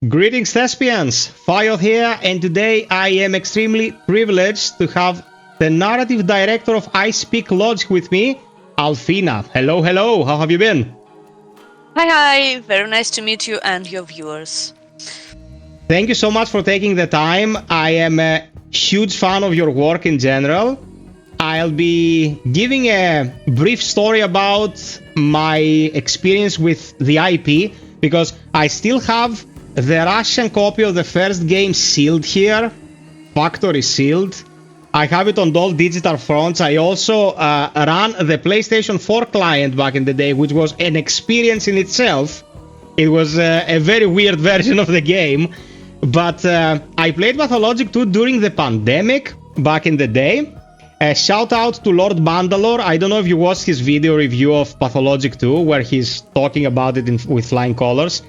Greetings thespians, FiOth here, and today I am extremely privileged to have the narrative director of I Speak Logic with me, Alfina. Hello, hello, how have you been? Hi, very nice to meet you and your viewers. Thank you so much for taking the time. I am a huge fan of your work in general. I'll be giving a brief story about my experience with the IP, because I still have the Russian copy of the first game sealed here, factory sealed. I have it on all digital fronts. I also ran the PlayStation 4 client back in the day, which was an experience in itself. It was a very weird version of the game. But I played Pathologic 2 during the pandemic back in the day. Shout out to Lord Bandalore. I don't know if you watched his video review of Pathologic 2, where he's talking about it with flying colors.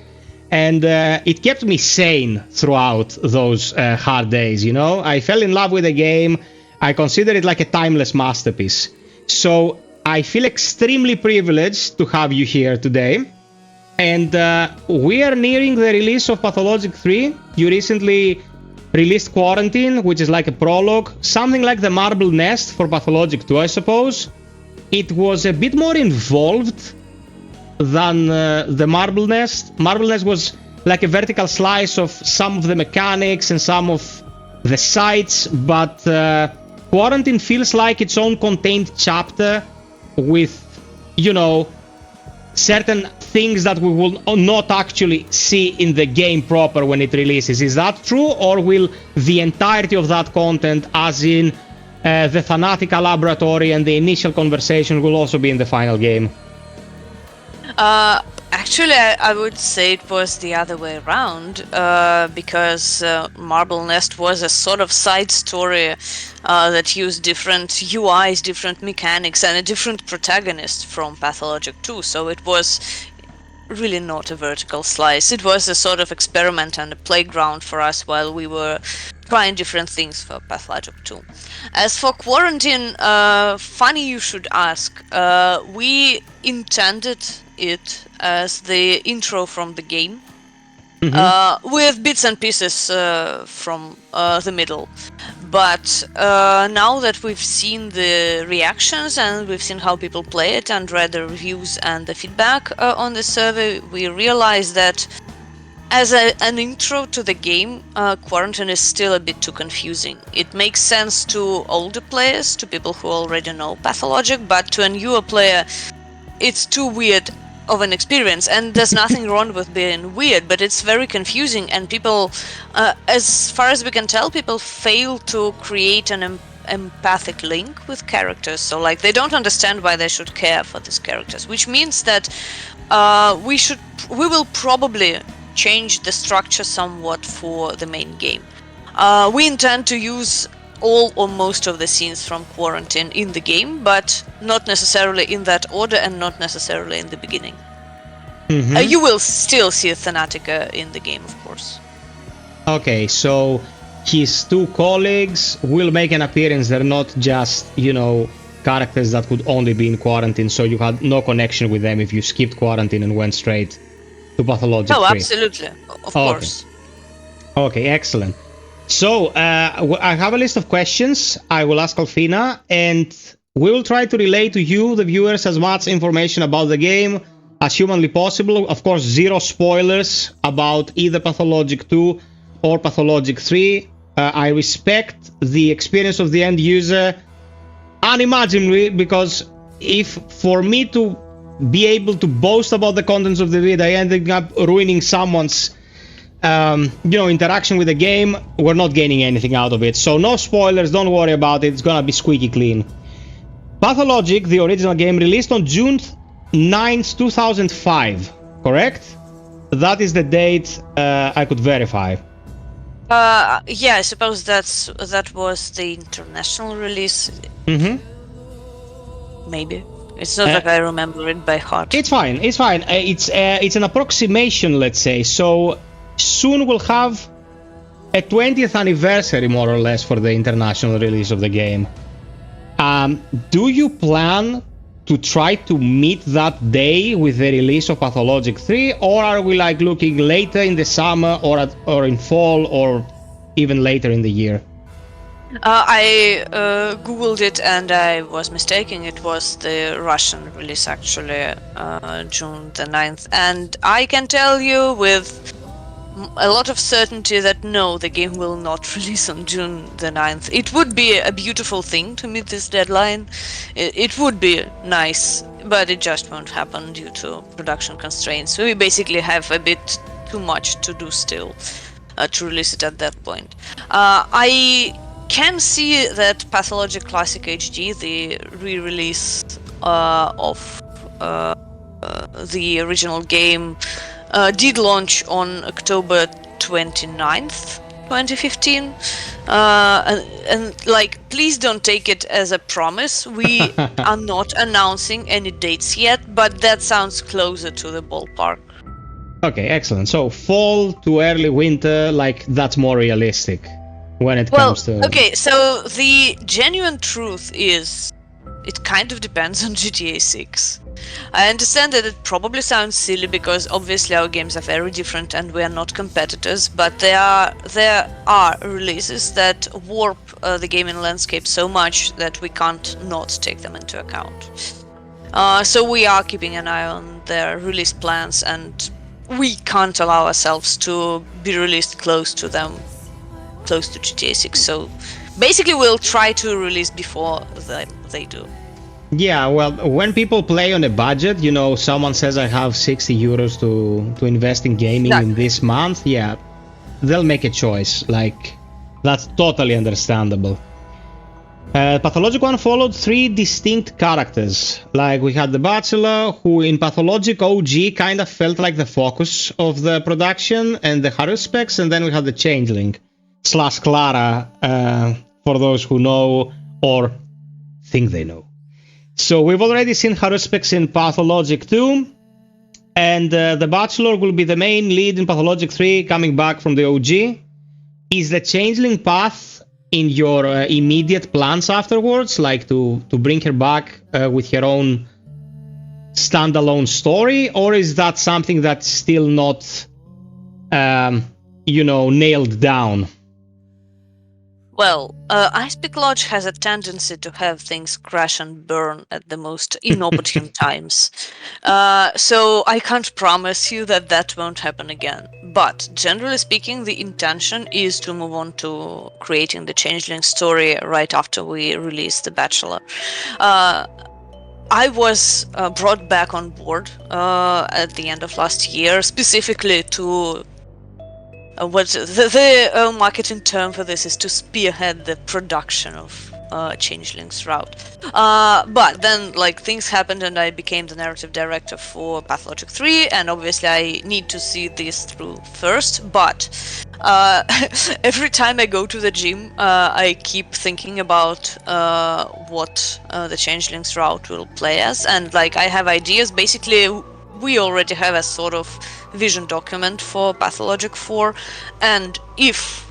And it kept me sane throughout those hard days, you know? I fell in love with the game. I consider it like a timeless masterpiece. So I feel extremely privileged to have you here today. And we are nearing the release of Pathologic 3. You recently released Quarantine, which is like a prologue. Something like the Marble Nest for Pathologic 2, I suppose. It was a bit more involved than the Marble Nest. Marble Nest was like a vertical slice of some of the mechanics and some of the sites, but Quarantine feels like its own contained chapter with, you know, certain things that we will not actually see in the game proper when it releases. Is that true, or will the entirety of that content, as in the Thanatica laboratory and the initial conversation, will also be in the final game? Actually, I would say it was the other way around, because Marble Nest was a sort of side story that used different UIs, different mechanics, and a different protagonist from Pathologic 2, so it was really not a vertical slice. It was a sort of experiment and a playground for us while we were trying different things for Pathologic 2. As for Quarantine, funny you should ask. We intended it as the intro from the game, with bits and pieces from the middle. But now that we've seen the reactions and we've seen how people play it and read the reviews and the feedback on the survey, we realize that as an intro to the game, Quarantine is still a bit too confusing. It makes sense to older players, to people who already know Pathologic, but to a newer player, it's too weird of an experience, and there's nothing wrong with being weird, but it's very confusing, and people, as far as we can tell, people fail to create an empathic link with characters. So like, they don't understand why they should care for these characters, which means that we will probably change the structure somewhat for the main game. We intend to use all or most of the scenes from Quarantine in the game, but not necessarily in that order and not necessarily in the beginning. You will still see Thanatica in the game, of course. Okay, so his two colleagues will make an appearance. They're not just, you know, characters that would only be in Quarantine, so you had no connection with them if you skipped Quarantine and went straight to Pathologic 3. No, absolutely, of course. Okay, excellent. So, I have a list of questions I will ask Alfina, and we will try to relay to you, the viewers, as much information about the game as humanly possible. Of course, zero spoilers about either Pathologic 2 or Pathologic 3. I respect the experience of the end user unimaginably, because if for me to be able to boast about the contents of the vid, I ended up ruining someone's interaction with the game, we're not gaining anything out of it. So no spoilers, don't worry about it, it's gonna be squeaky clean. Pathologic, the original game, released on June 9th, 2005, correct? That is the date I could verify. Yeah, I suppose that was the international release. Maybe. It's not like I remember it by heart. It's fine, it's fine. It's an approximation, let's say. So soon we'll have a 20th anniversary, more or less, for the international release of the game. Do you plan to try to meet that day with the release of Pathologic 3, or are we like looking later in the summer or in fall or even later in the year? I googled it and I was mistaken. It was the Russian release actually, June the 9th. And I can tell you with a lot of certainty that no, the game will not release on June the 9th. It would be a beautiful thing to meet this deadline. It would be nice, but it just won't happen due to production constraints. We basically have a bit too much to do still to release it at that point. I can see that Pathologic Classic HD, the re-release of the original game, did launch on October 29th, 2015. And like, please don't take it as a promise. We are not announcing any dates yet, but that sounds closer to the ballpark. Okay, excellent. So fall to early winter, like that's more realistic when it comes to... Okay, so the genuine truth is it kind of depends on GTA 6. I understand that it probably sounds silly because obviously our games are very different and we are not competitors, but there are releases that warp the gaming landscape so much that we can't not take them into account. So we are keeping an eye on their release plans and we can't allow ourselves to be released close to them, close to GTA 6. So basically we'll try to release before they do. Yeah, well, when people play on a budget, you know, someone says I have 60 euros to invest in gaming in this month, yeah, they'll make a choice. Like, that's totally understandable. Pathologic 1 followed 3 distinct characters. Like, we had the Bachelor, who in Pathologic OG kind of felt like the focus of the production, and the Haruspecs, and then we had the Changeling / Clara, for those who know or think they know. So we've already seen Haruspecs in Pathologic 2, and the Bachelor will be the main lead in Pathologic 3, coming back from the OG. Is the Changeling path in your immediate plans afterwards, like to bring her back with her own standalone story, or is that something that's still not, nailed down? Well, Icepeak Lodge has a tendency to have things crash and burn at the most inopportune times. So I can't promise you that won't happen again. But generally speaking, the intention is to move on to creating the Changeling story right after we release The Bachelor. I was brought back on board at the end of last year, specifically to what the marketing term for this is to spearhead the production of Changeling's route. But then, like, things happened and I became the narrative director for Pathologic 3, and obviously I need to see this through first, but every time I go to the gym, I keep thinking about what the Changeling's route will play as, and like I have ideas. Basically, we already have a sort of vision document for Pathologic 4, and if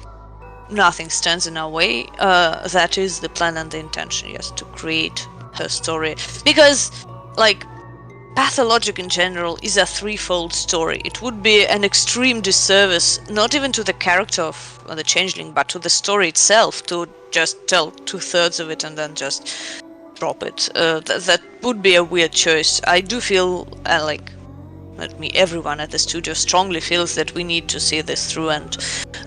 nothing stands in our way, that is the plan and the intention, yes, to create her story. Because, like, Pathologic in general is a threefold story. It would be an extreme disservice, not even to the character of the Changeling, but to the story itself, to just tell 2/3 of it and then just drop it. That would be a weird choice. I do feel everyone at the studio strongly feels that we need to see this through and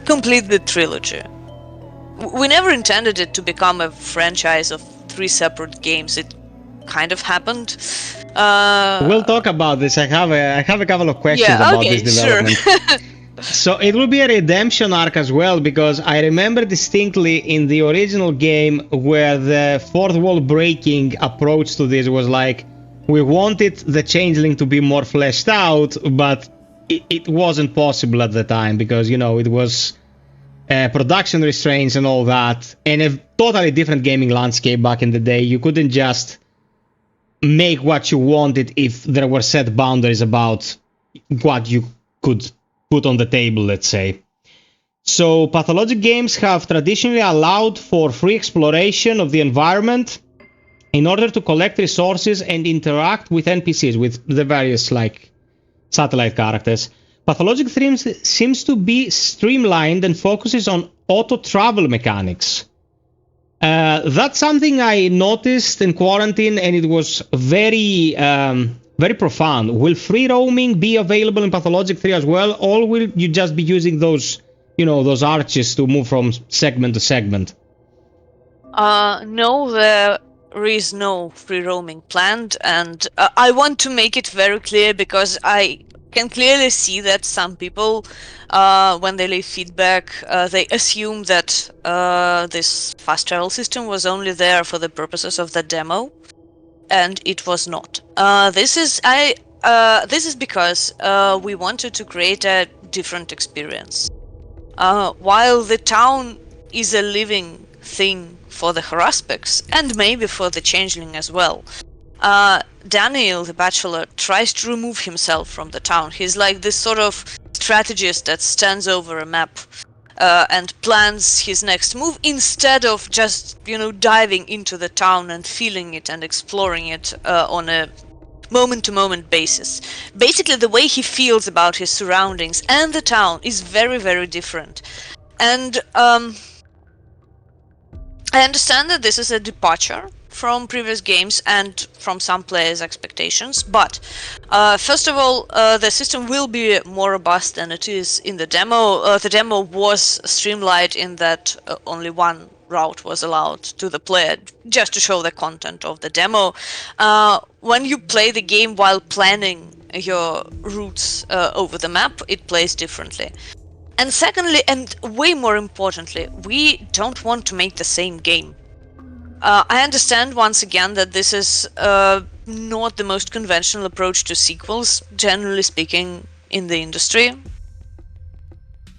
complete the trilogy. We never intended it to become a franchise of 3 separate games. It kind of happened. We'll talk about this. I have a couple of questions about this development. Sure. So it will be a redemption arc as well, because I remember distinctly in the original game where the fourth wall breaking approach to this was like, we wanted the Changeling to be more fleshed out, but it wasn't possible at the time because, you know, it was production restraints and all that, and a totally different gaming landscape back in the day. You couldn't just make what you wanted if there were set boundaries about what you could put on the table, let's say. So Pathologic games have traditionally allowed for free exploration of the environment in order to collect resources and interact with NPCs, with the various like satellite characters. Pathologic 3 seems to be streamlined and focuses on auto-travel mechanics. That's something I noticed in quarantine, and it was very, very profound. Will free roaming be available in Pathologic 3 as well, or will you just be using those, those arches to move from segment to segment? No, there is no free roaming planned, and I want to make it very clear because I can clearly see that some people, when they leave feedback, they assume that this fast travel system was only there for the purposes of the demo, and it was not. This is because we wanted to create a different experience. While the town is a living thing for the Haraspix, and maybe for the Changeling as well, Daniel, the Bachelor, tries to remove himself from the town. He's like this sort of strategist that stands over a map and plans his next move instead of just, diving into the town and feeling it and exploring it on a moment-to-moment basis. Basically, the way he feels about his surroundings and the town is very, very different. And I understand that this is a departure from previous games and from some players' expectations, but first of all, the system will be more robust than it is in the demo. The demo was streamlined in that only one route was allowed to the player, just to show the content of the demo. When you play the game while planning your routes over the map, it plays differently. And secondly, and way more importantly, we don't want to make the same game. I understand once again that this is not the most conventional approach to sequels, generally speaking, in the industry.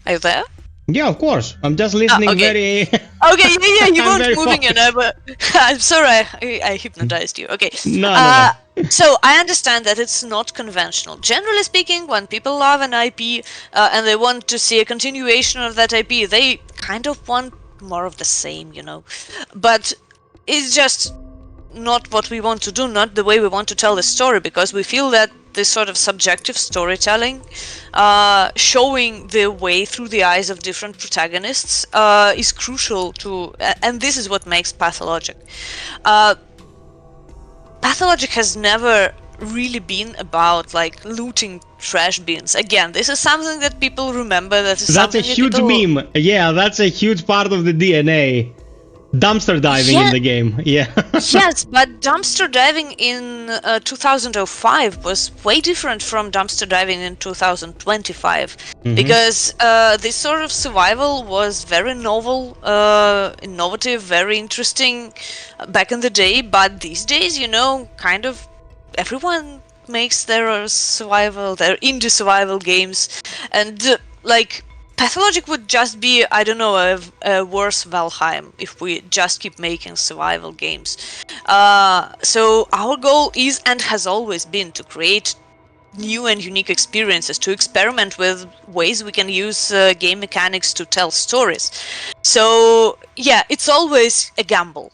Are you there? Yeah, of course. I'm just listening okay. very... Okay, yeah, you weren't moving, but I'm sorry, I hypnotized you. Okay. No. So I understand that it's not conventional. Generally speaking, when people love an IP and they want to see a continuation of that IP, they kind of want more of the same, But it's just not what we want to do, not the way we want to tell the story, because we feel that this sort of subjective storytelling, showing the way through the eyes of different protagonists, is crucial to, and this is what makes Pathologic. Pathologic has never really been about like looting trash bins. Again, this is something that people remember. That's a huge meme. Yeah, that's a huge part of the DNA. Dumpster diving in the game, yeah. Yes, but dumpster diving in 2005 was way different from dumpster diving in 2025, because this sort of survival was very novel, innovative, very interesting back in the day, but these days, kind of everyone makes their indie survival games, and Pathologic would just be, I don't know, a worse Valheim if we just keep making survival games. So our goal is and has always been to create new and unique experiences, to experiment with ways we can use game mechanics to tell stories. So yeah, it's always a gamble,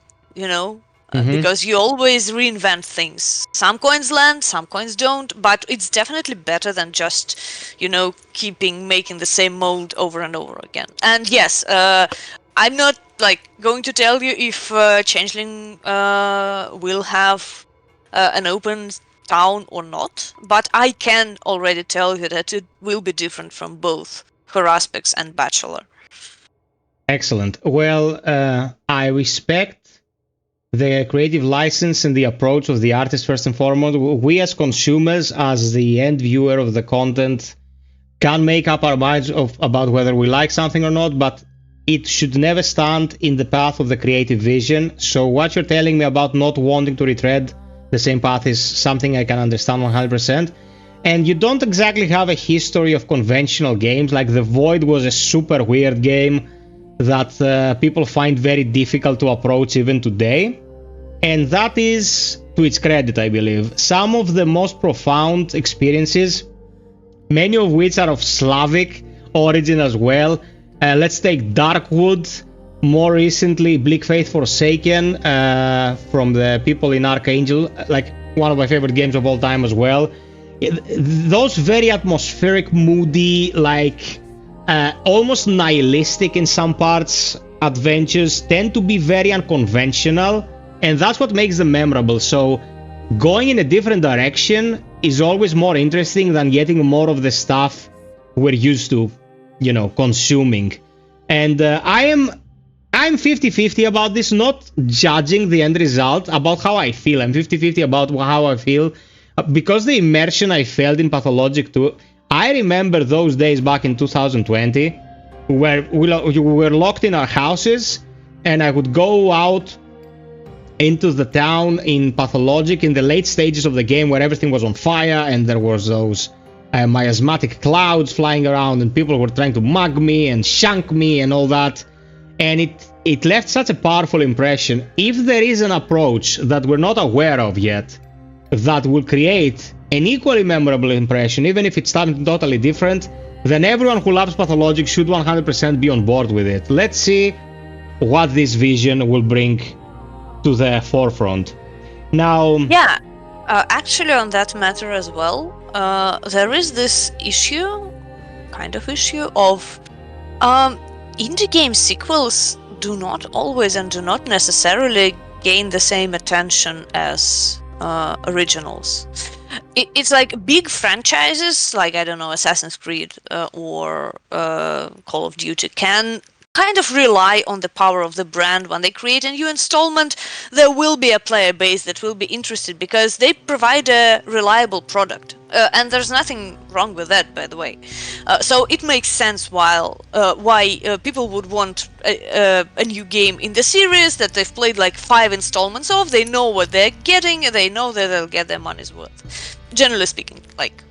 because you always reinvent things. Some coins land, some coins don't, but it's definitely better than just, making the same mold over and over again. And yes, I'm not going to tell you if Changeling will have an open town or not, but I can already tell you that it will be different from both Haraspix and Bachelor. Excellent. Well, I respect the creative license and the approach of the artist first and foremost. We as consumers, as the end viewer of the content, can make up our minds about whether we like something or not, but it should never stand in the path of the creative vision. So what you're telling me about not wanting to retread the same path is something I can understand 100%. And you don't exactly have a history of conventional games. Like The Void was a super weird game that people find very difficult to approach even today. And that is to its credit, I believe. Some of the most profound experiences, many of which are of Slavic origin as well. Let's take Darkwood, more recently Bleak Faith Forsaken from the people in Archangel, like one of my favorite games of all time as well. Those very atmospheric, moody, like almost nihilistic in some parts adventures tend to be very unconventional, and that's what makes them memorable. So going in a different direction is always more interesting than getting more of the stuff we're used to, you know, consuming. And I'm 50-50 about this, not judging the end result, about how I feel. I'm 50-50 about how I feel. Because the immersion I felt in Pathologic 2, I remember those days back in 2020 where we were locked in our houses, and I would go out into the town in Pathologic in the late stages of the game where everything was on fire and there was those miasmatic clouds flying around and people were trying to mug me and shank me and all that. And it left such a powerful impression. If there is an approach that we're not aware of yet that will create an equally memorable impression, even if it's something totally different, then everyone who loves Pathologic should 100% be on board with it. Let's see what this vision will bring to the forefront. Now, yeah, actually on that matter as well, there is this issue of indie game sequels do not always and do not necessarily gain the same attention as originals. It's like big franchises, like, I don't know, Assassin's Creed or Call of Duty can kind of rely on the power of the brand. When they create a new installment, there will be a player base that will be interested because they provide a reliable product. And there's nothing wrong with that, by the way. So it makes sense why people would want a new game in the series that they've played like 5 installments of. They know what they're getting, and they know that they'll get their money's worth. Generally speaking, like,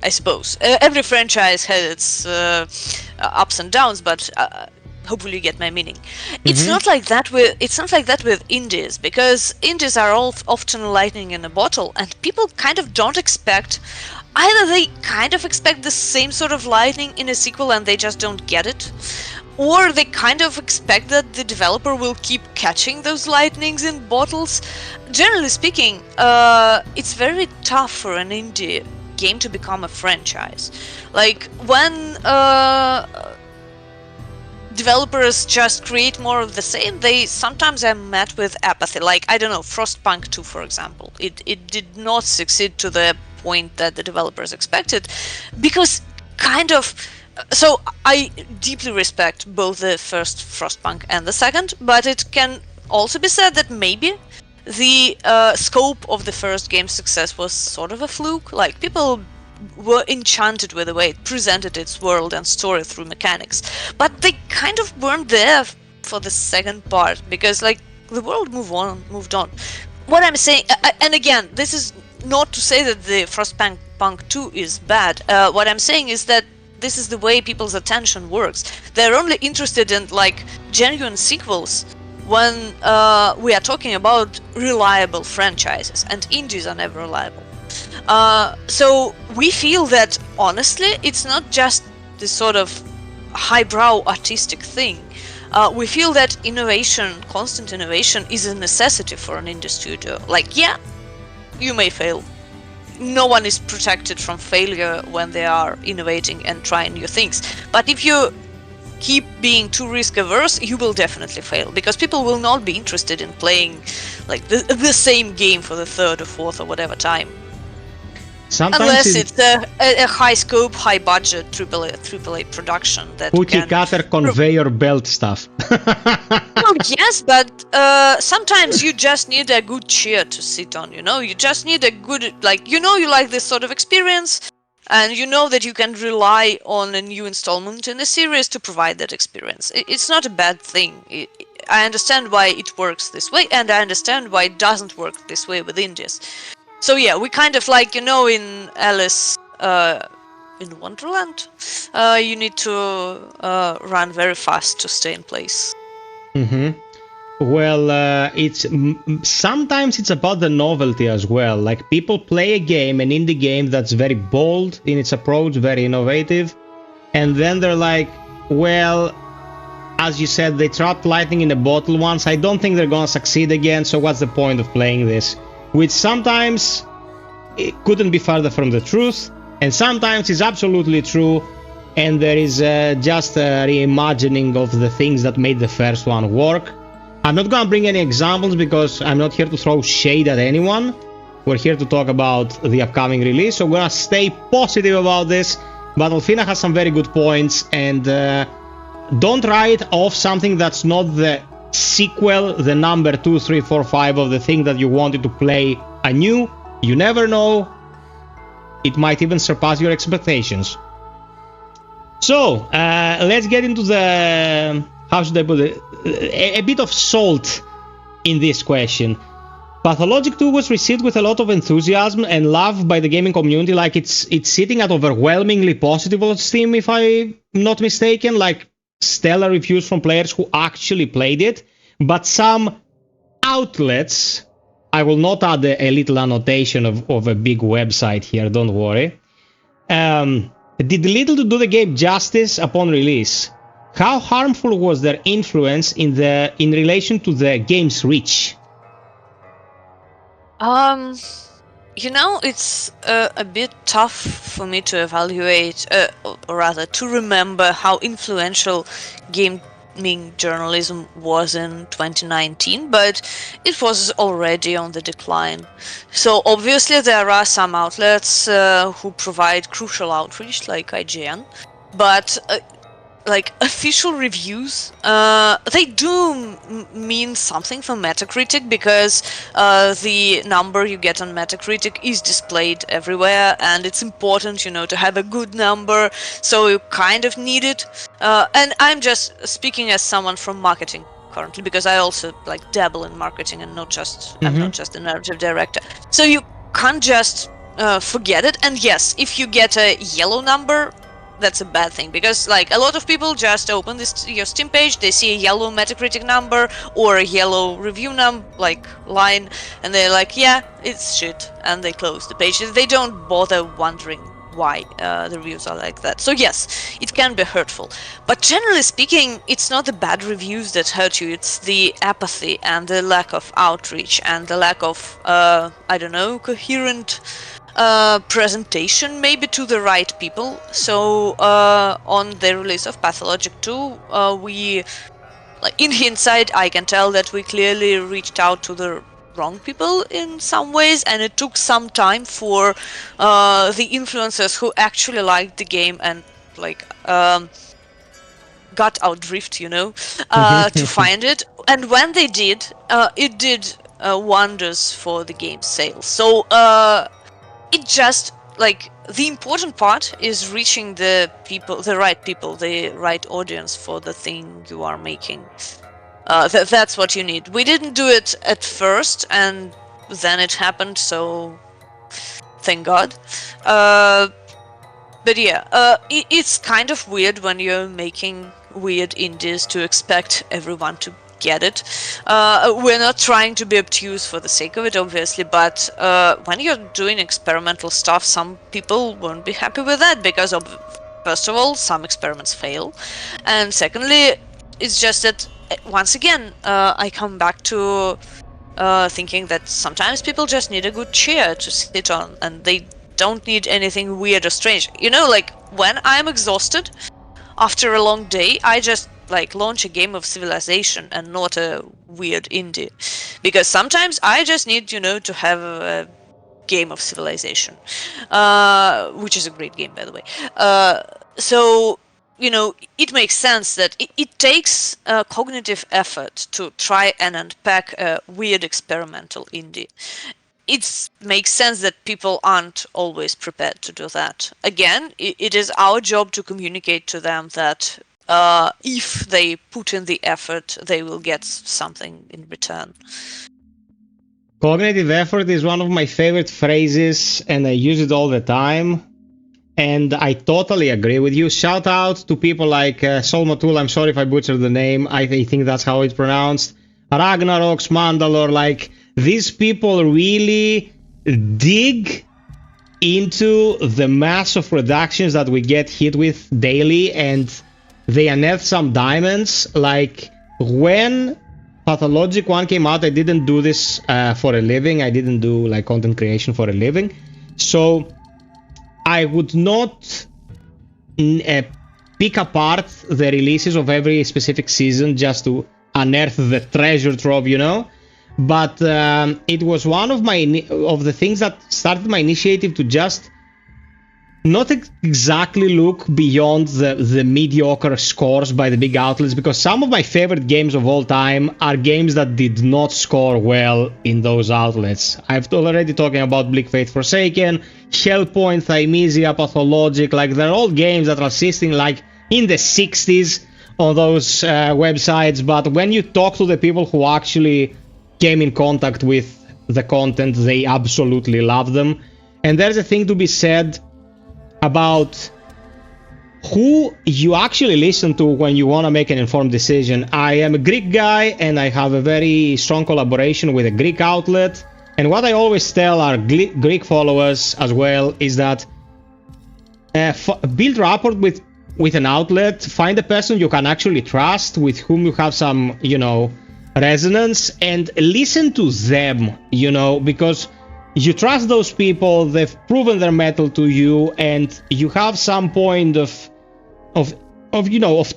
I suppose. Every franchise has its ups and downs, but hopefully you get my meaning. It's not like that with indies, because indies are all often lightning in a bottle, and people kind of don't expect. Either they kind of expect the same sort of lightning in a sequel and they just don't get it, or they kind of expect that the developer will keep catching those lightnings in bottles. Generally speaking, it's very tough for an indie game to become a franchise. Like, when developers just create more of the same, they sometimes are met with apathy. Like, I don't know, Frostpunk 2, for example. It did not succeed to the point that the developers expected, because kind of... So I deeply respect both the first Frostpunk and the second, but it can also be said that maybe the scope of the first game's success was sort of a fluke. Like, people were enchanted with the way it presented its world and story through mechanics, but they kind of weren't there for the second part, because, like, the world moved on. What I'm saying, and again, this is not to say that the Frostpunk 2 is bad. What I'm saying is that this is the way people's attention works. They're only interested in, like, genuine sequels when we are talking about reliable franchises, and indies are never reliable. So we feel that, honestly, it's not just this sort of highbrow artistic thing. We feel that constant innovation, is a necessity for an indie studio. Like, yeah, you may fail. No one is protected from failure when they are innovating and trying new things. But if you keep being too risk averse, you will definitely fail, because people will not be interested in playing like the same game for the third or fourth or whatever time. Sometimes unless it's a high scope, high budget AAA production that cookie cutter conveyor belt stuff. Oh, yes, but sometimes you just need a good chair to sit on, you know? You just need a good, like, you like this sort of experience, and you know that you can rely on a new installment in the series to provide that experience. It's not a bad thing. I understand why it works this way, and I understand why it doesn't work this way with indies. So yeah, we kind of like, in Alice in Wonderland, you need to run very fast to stay in place. Mm-hmm. Well, sometimes it's about the novelty as well. Like, people play a game, an indie game that's very bold in its approach, very innovative, and then they're like, well, As you said, they trapped lightning in a bottle once. I don't think they're gonna succeed again, so what's the point of playing this? Which sometimes it couldn't be further from the truth, and sometimes it's absolutely true, and there is just a reimagining of the things that made the first one work. I'm not gonna bring any examples because I'm not here to throw shade at anyone. We're here to talk about the upcoming release, so we're gonna stay positive about this. But Alfina has some very good points, and don't write off something that's not the sequel, the number 2, 3, 4, 5 of the thing that you wanted to play anew. You never know. It might even surpass your expectations. So, let's get into the... how should I put it? A bit of salt in this question. Pathologic 2 was received with a lot of enthusiasm and love by the gaming community. Like, it's sitting at overwhelmingly positive on Steam, if I'm not mistaken. Like, stellar reviews from players who actually played it, but some outlets, I will not add a little annotation of a big website here, don't worry, did little to do the game justice upon release. How harmful was their influence in relation to the game's reach? You know, it's a bit tough for me to evaluate, or rather to remember how influential gaming journalism was in 2019, but it was already on the decline. So obviously there are some outlets who provide crucial outreach, like IGN, but like official reviews, they do mean something for Metacritic, because the number you get on Metacritic is displayed everywhere, and it's important, you know, to have a good number, so you kind of need it. And I'm just speaking as someone from marketing currently, because I also like dabble in marketing and not just I'm not just a narrative director. So you can't just forget it. And yes, if you get a yellow number, that's a bad thing, because like a lot of people just open your Steam page, they see a yellow Metacritic number or a yellow review line, and they're like, yeah, it's shit, and they close the page. They don't bother wondering why the reviews are like that. So yes, it can be hurtful, but generally speaking, it's not the bad reviews that hurt you, it's the apathy and the lack of outreach and the lack of I don't know, coherent presentation maybe to the right people. So on the release of Pathologic 2, we, like, in hindsight, I can tell that we clearly reached out to the wrong people in some ways, and it took some time for the influencers who actually liked the game and like got our drift, you know, to find it. And when they did, it did wonders for the game's sales. So it just, like, the important part is reaching the people, the right audience for the thing you are making. That's what you need. We didn't do it at first, and then it happened, so thank God. But yeah, it's kind of weird when you're making weird indies to expect everyone to get it. We're not trying to be obtuse for the sake of it, obviously, but when you're doing experimental stuff, some people won't be happy with that, because first of all, some experiments fail, and secondly, it's just that once again, I come back to thinking that sometimes people just need a good chair to sit on, and they don't need anything weird or strange. You know, like, when I'm exhausted after a long day, I just like launch a game of Civilization and not a weird indie, because sometimes I just need, you know, to have a game of Civilization, which is a great game, by the way. So, you know, it makes sense that it takes cognitive effort to try and unpack a weird experimental indie. It makes sense that people aren't always prepared to do that. Again, it is our job to communicate to them that if they put in the effort, they will get something in return. Cognitive effort is one of my favorite phrases, and I use it all the time. And I totally agree with you. Shout out to people like Solmatul, I'm sorry if I butchered the name, I think that's how it's pronounced. Ragnarox, Mandalore, like, these people really dig into the mass of productions that we get hit with daily, and they unearthed some diamonds. Like when Pathologic 1 came out, I didn't do this for a living. I didn't do like content creation for a living. So I would not pick apart the releases of every specific season just to unearth the treasure trove, you know. But it was one of the things that started my initiative to just not exactly look beyond the mediocre scores by the big outlets, because some of my favorite games of all time are games that did not score well in those outlets. I've already talking about Bleak Fate Forsaken, Hellpoint, Thymesia, Pathologic. Like they're all games that are sitting like in the 60s on those websites, but when you talk to the people who actually came in contact with the content, they absolutely love them. And there's a thing to be said about who you actually listen to when you want to make an informed decision. I am a Greek guy and I have a very strong collaboration with a Greek outlet, and what I always tell our Greek followers as well is that build rapport with an outlet, find a person you can actually trust, with whom you have some, you know, resonance, and listen to them, you know, because you trust those people, they've proven their mettle to you, and you have some point of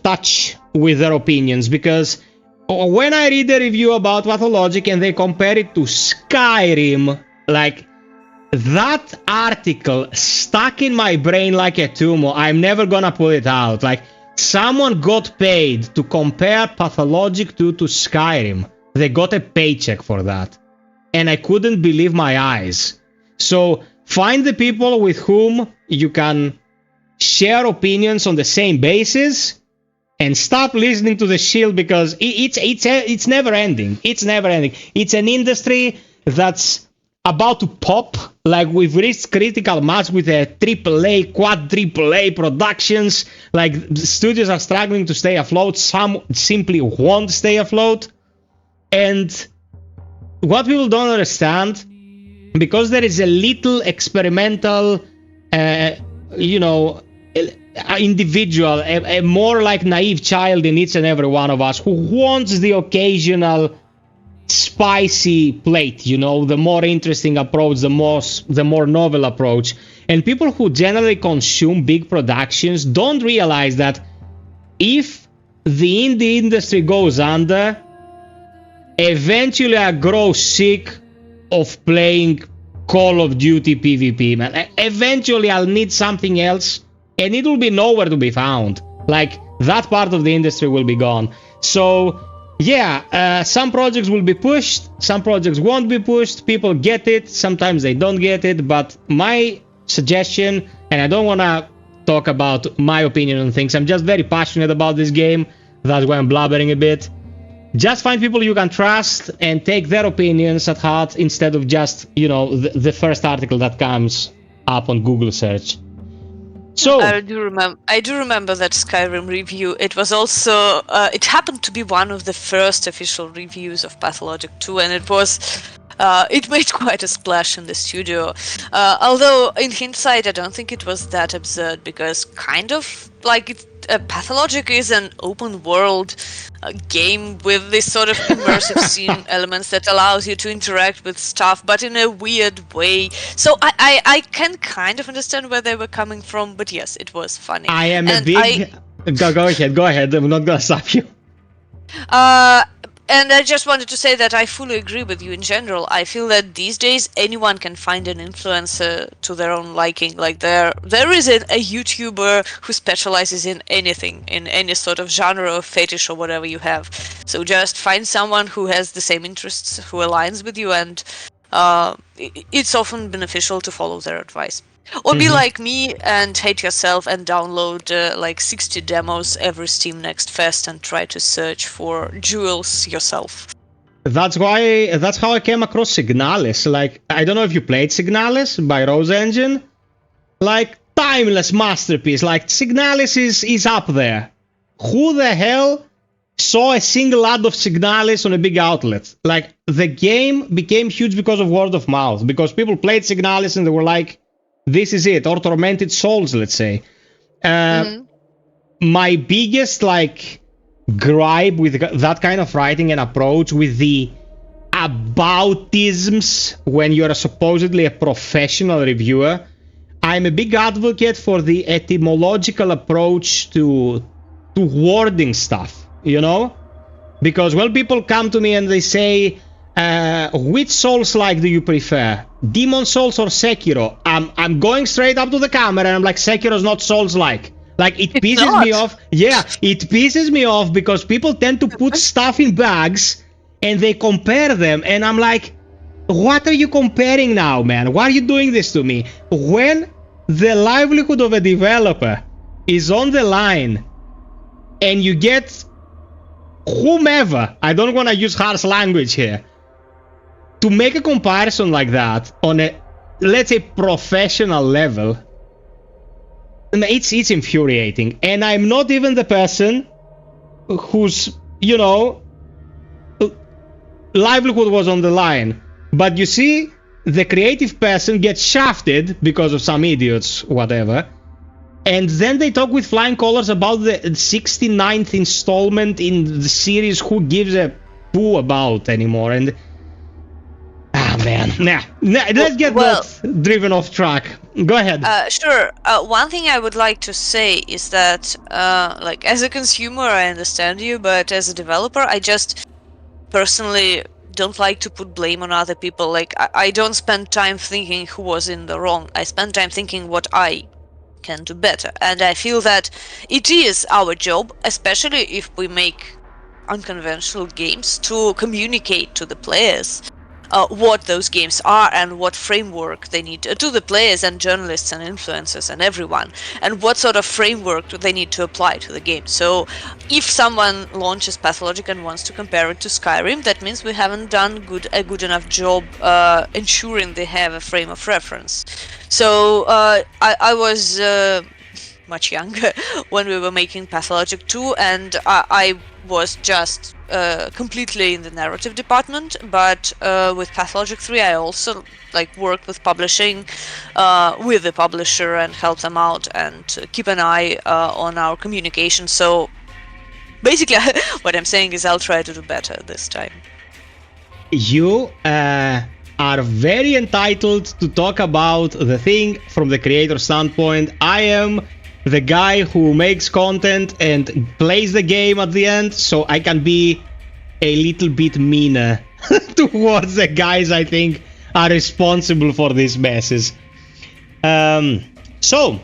touch with their opinions. Because when I read a review about Pathologic and they compare it to Skyrim, like that article stuck in my brain like a tumor. I'm never gonna pull it out. Like someone got paid to compare Pathologic 2 to Skyrim. They got a paycheck for that. And I couldn't believe my eyes. So find the people with whom you can share opinions on the same basis, and stop listening to the shield, because it's never ending. It's never ending. It's an industry that's about to pop. Like we've reached critical mass with a AAA, quad-AAA productions. Like studios are struggling to stay afloat. Some simply won't stay afloat. And what people don't understand, because there is a little experimental, individual, a more like naive child in each and every one of us who wants the occasional spicy plate, you know, the more interesting approach, the more novel approach. And people who generally consume big productions don't realize that if the indie industry goes under, eventually I grow sick of playing Call of Duty PvP, man. Eventually I'll need something else, and it will be nowhere to be found. Like that part of the industry will be gone. So yeah, some projects will be pushed, some projects won't be pushed. People get it, sometimes they don't get it. But my suggestion, and I don't want to talk about my opinion on things, I'm just very passionate about this game. That's why I'm blabbering a bit. Just find people you can trust and take their opinions at heart, instead of just, you know, the first article that comes up on Google search. So I do remember that Skyrim review. It was also it happened to be one of the first official reviews of Pathologic 2, and it made quite a splash in the studio. Although in hindsight, I don't think it was that absurd, because kind of like Pathologic is an open world game with this sort of immersive scene elements that allows you to interact with stuff, but in a weird way. So I can kind of understand where they were coming from, but yes, it was funny. I am a big... Go ahead. I'm not gonna stop you. And I just wanted to say that I fully agree with you in general. I feel that these days anyone can find an influencer to their own liking. Like there is a YouTuber who specializes in anything, in any sort of genre or fetish or whatever you have. So just find someone who has the same interests, who aligns with you, and it's often beneficial to follow their advice. Or be like me and hate yourself and download like 60 demos every Steam Next Fest and try to search for jewels yourself. That's how I came across Signalis. Like, I don't know if you played Signalis by Rose Engine. Like, timeless masterpiece. Like, Signalis is up there. Who the hell saw a single ad of Signalis on a big outlet? Like, the game became huge because of word of mouth. Because people played Signalis and they were like, this is it, or Tormented Souls, let's say. my biggest like gripe with that kind of writing and approach, with the aboutisms when you're supposedly a professional reviewer, I'm a big advocate for the etymological approach to wording stuff, you know? Because when people come to me and they say, which Souls-like do you prefer? Demon Souls or Sekiro? I'm going straight up to the camera and I'm like, Sekiro's not Souls-like. Like, it pisses me off. Yeah, it pisses me off because people tend to put stuff in bags and they compare them. And I'm like, what are you comparing now, man? Why are you doing this to me? When the livelihood of a developer is on the line and you get whomever, I don't want to use harsh language here, to make a comparison like that on a, let's say, professional level, it's infuriating. And I'm not even the person whose, you know, livelihood was on the line. But you see, the creative person gets shafted because of some idiots, whatever. And then they talk with flying colors about the 69th installment in the series who gives a poo about anymore. And man, nah, let's get that driven off track. Go ahead. Sure. One thing I would like to say is that, like, as a consumer, I understand you, but as a developer, I just personally don't like to put blame on other people. Like, I don't spend time thinking who was in the wrong. I spend time thinking what I can do better. And I feel that it is our job, especially if we make unconventional games, to communicate to the players what those games are and what framework they need to the players and journalists and influencers and everyone, and what sort of framework do they need to apply to the game. So if someone launches Pathologic and wants to compare it to Skyrim, that means we haven't done a good enough job ensuring they have a frame of reference. So I was much younger when we were making Pathologic 2, and I was just completely in the narrative department, but with Pathologic 3 I also like worked with publishing, with the publisher, and help them out and keep an eye on our communication. So basically what I'm saying is I'll try to do better this time. You are very entitled to talk about the thing from the creator standpoint. I am the guy who makes content and plays the game at the end, so I can be a little bit meaner towards the guys I think are responsible for these messes. So,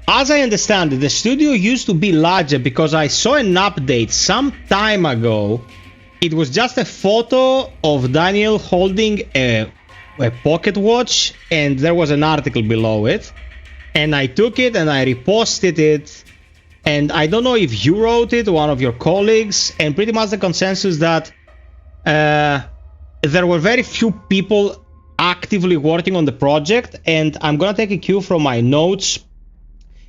as I understand it, the studio used to be larger because I saw an update some time ago. It was just a photo of Daniel holding a pocket watch, and there was an article below it. And I took it and I reposted it, and I don't know if you wrote it, one of your colleagues, and pretty much the consensus that there were very few people actively working on the project. And I'm gonna take a cue from my notes.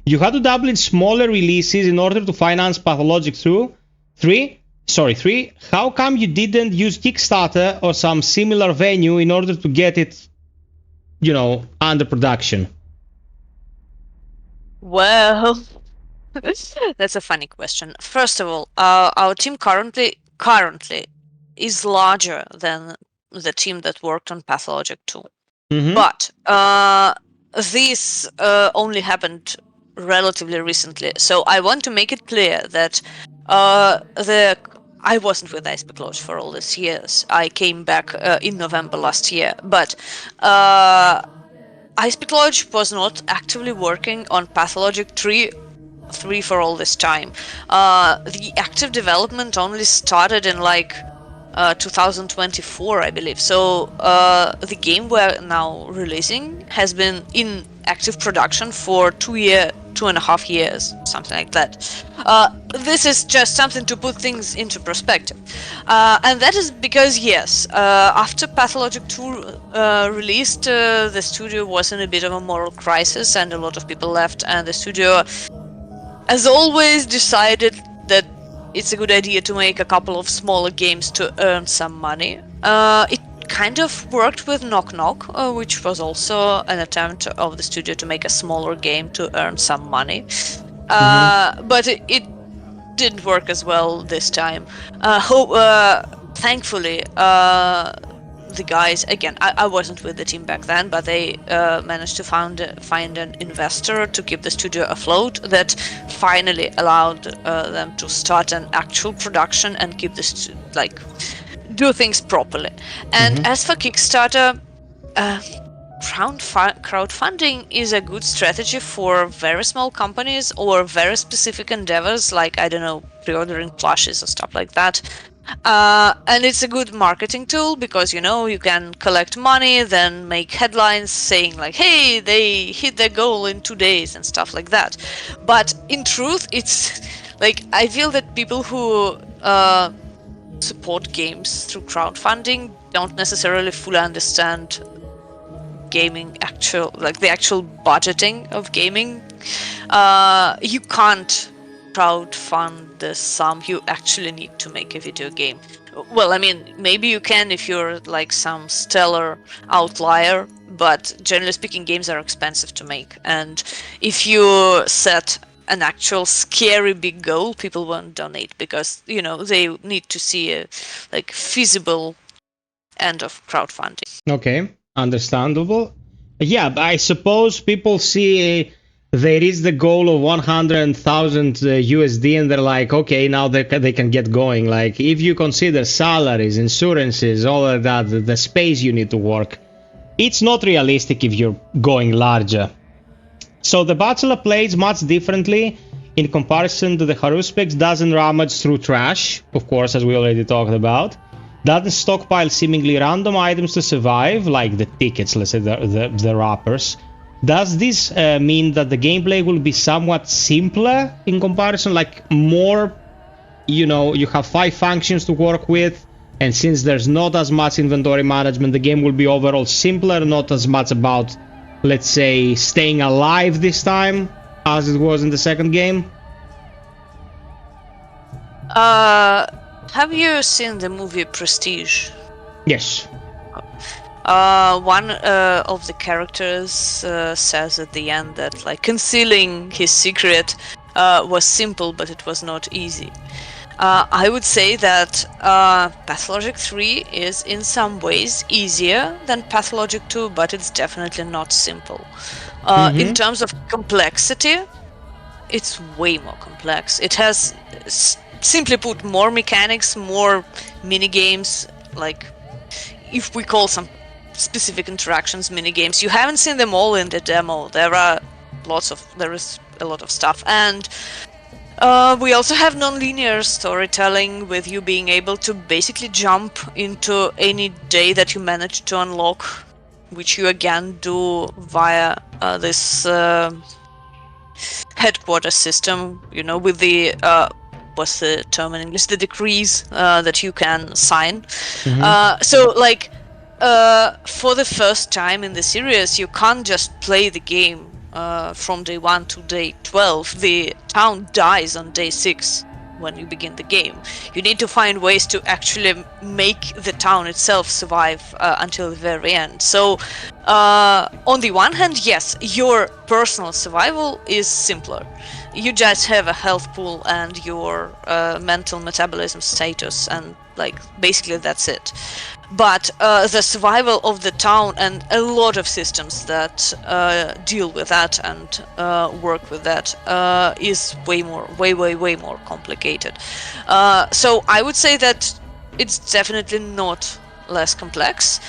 You had to double in smaller releases in order to finance Pathologic 3. How come you didn't use Kickstarter or some similar venue in order to get it, you know, under production? Well, that's a funny question. First of all, our team currently is larger than the team that worked on Pathologic 2. Mm-hmm. But this only happened relatively recently. So I want to make it clear that I wasn't with Iceberg Lodge for all these years. I came back in November last year. But Iceberg Lodge was not actively working on Pathologic 3 for all this time. The active development only started in like 2024, I believe. So the game we're now releasing has been in active production for 2.5 years, something like that. This is just something to put things into perspective. And that is because, yes, after Pathologic 2 released, the studio was in a bit of a moral crisis and a lot of people left, and the studio, as always, decided that it's a good idea to make a couple of smaller games to earn some money. It kind of worked with Knock Knock, which was also an attempt of the studio to make a smaller game to earn some money. But it didn't work as well this time. Thankfully, the guys, again, I wasn't with the team back then, but they managed to find an investor to keep the studio afloat that finally allowed them to start an actual production and keep this do things properly. And as for Kickstarter, crowdfunding is a good strategy for very small companies or very specific endeavors, like, I don't know, pre-ordering plushes or stuff like that. And it's a good marketing tool because, you can collect money, then make headlines saying like, hey, they hit their goal in 2 days and stuff like that. But in truth, it's like, I feel that people who support games through crowdfunding don't necessarily fully understand gaming, the actual budgeting of gaming. You can't crowdfund the sum you actually need to make a video game. Well, I mean, maybe you can if you're like some stellar outlier, but generally speaking, games are expensive to make. And if you set an actual scary big goal, people won't donate because, they need to see a feasible end of crowdfunding. Okay, understandable. Yeah, I suppose people see they reach the goal of 100,000 USD and they're like, okay, now they can get going. Like, if you consider salaries, insurances, all of that, the space you need to work, it's not realistic if you're going larger. So the Bachelor plays much differently in comparison to the Haruspex. Doesn't rummage through trash, of course, as we already talked about. Doesn't stockpile seemingly random items to survive, like the tickets, let's say the wrappers. Does this mean that the gameplay will be somewhat simpler in comparison, like more, you have 5 functions to work with, and since there's not as much inventory management, the game will be overall simpler, not as much about, let's say, staying alive this time as it was in the second game? Have you seen the movie Prestige? Yes. One of the characters says at the end that concealing his secret was simple, but it was not easy. I would say that Pathologic 3 is in some ways easier than Pathologic 2, but it's definitely not simple. In terms of complexity, it's way more complex. It has, simply put, more mechanics, more minigames, if we call some specific interactions minigames. You haven't seen them all in the demo. There is a lot of stuff. And we also have non-linear storytelling, with you being able to basically jump into any day that you manage to unlock, which you again do via this headquarters system, with the what's the term in English? The decrees that you can sign. So for the first time in the series, you can't just play the game from day 1 to day 12. The town dies on day 6 when you begin the game. You need to find ways to actually make the town itself survive until the very end. So on the one hand, yes, your personal survival is simpler. You just have a health pool and your mental metabolism status, and basically that's it. But the survival of the town and a lot of systems that deal with that and work with that is way more complicated. So I would say that it's definitely not less complex.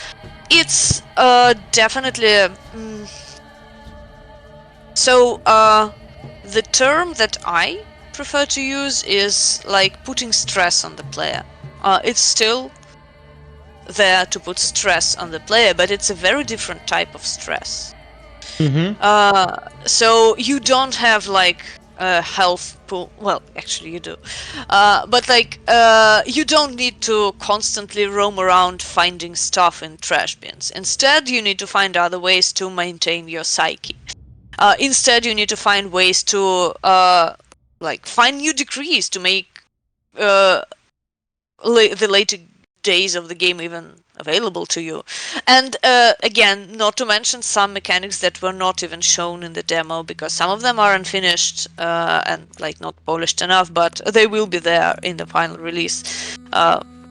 It's definitely the term that I prefer to use is putting stress on the player. It's still there to put stress on the player, but it's a very different type of stress. So you don't have a health pool. Well, actually you do, but you don't need to constantly roam around finding stuff in trash bins. Instead, you need to find other ways to maintain your psyche. Instead, you need to find ways to find new decrees to make the later days of the game even available to you. And again, not to mention some mechanics that were not even shown in the demo, because some of them are unfinished and like not polished enough, but they will be there in the final release.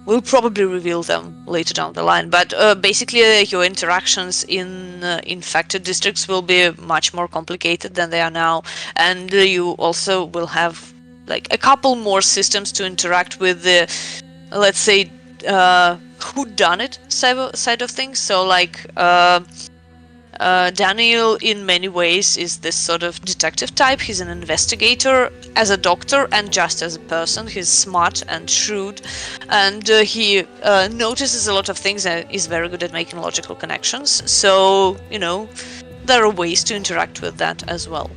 We'll probably reveal them later down the line, but basically your interactions in infected districts will be much more complicated than they are now, and you also will have like a couple more systems to interact with the, let's say, whodunit side of things. So like Daniel in many ways is this sort of detective type. He's an investigator as a doctor and just as a person. He's smart and shrewd, and he notices a lot of things and is very good at making logical connections. So, you know, there are ways to interact with that as well.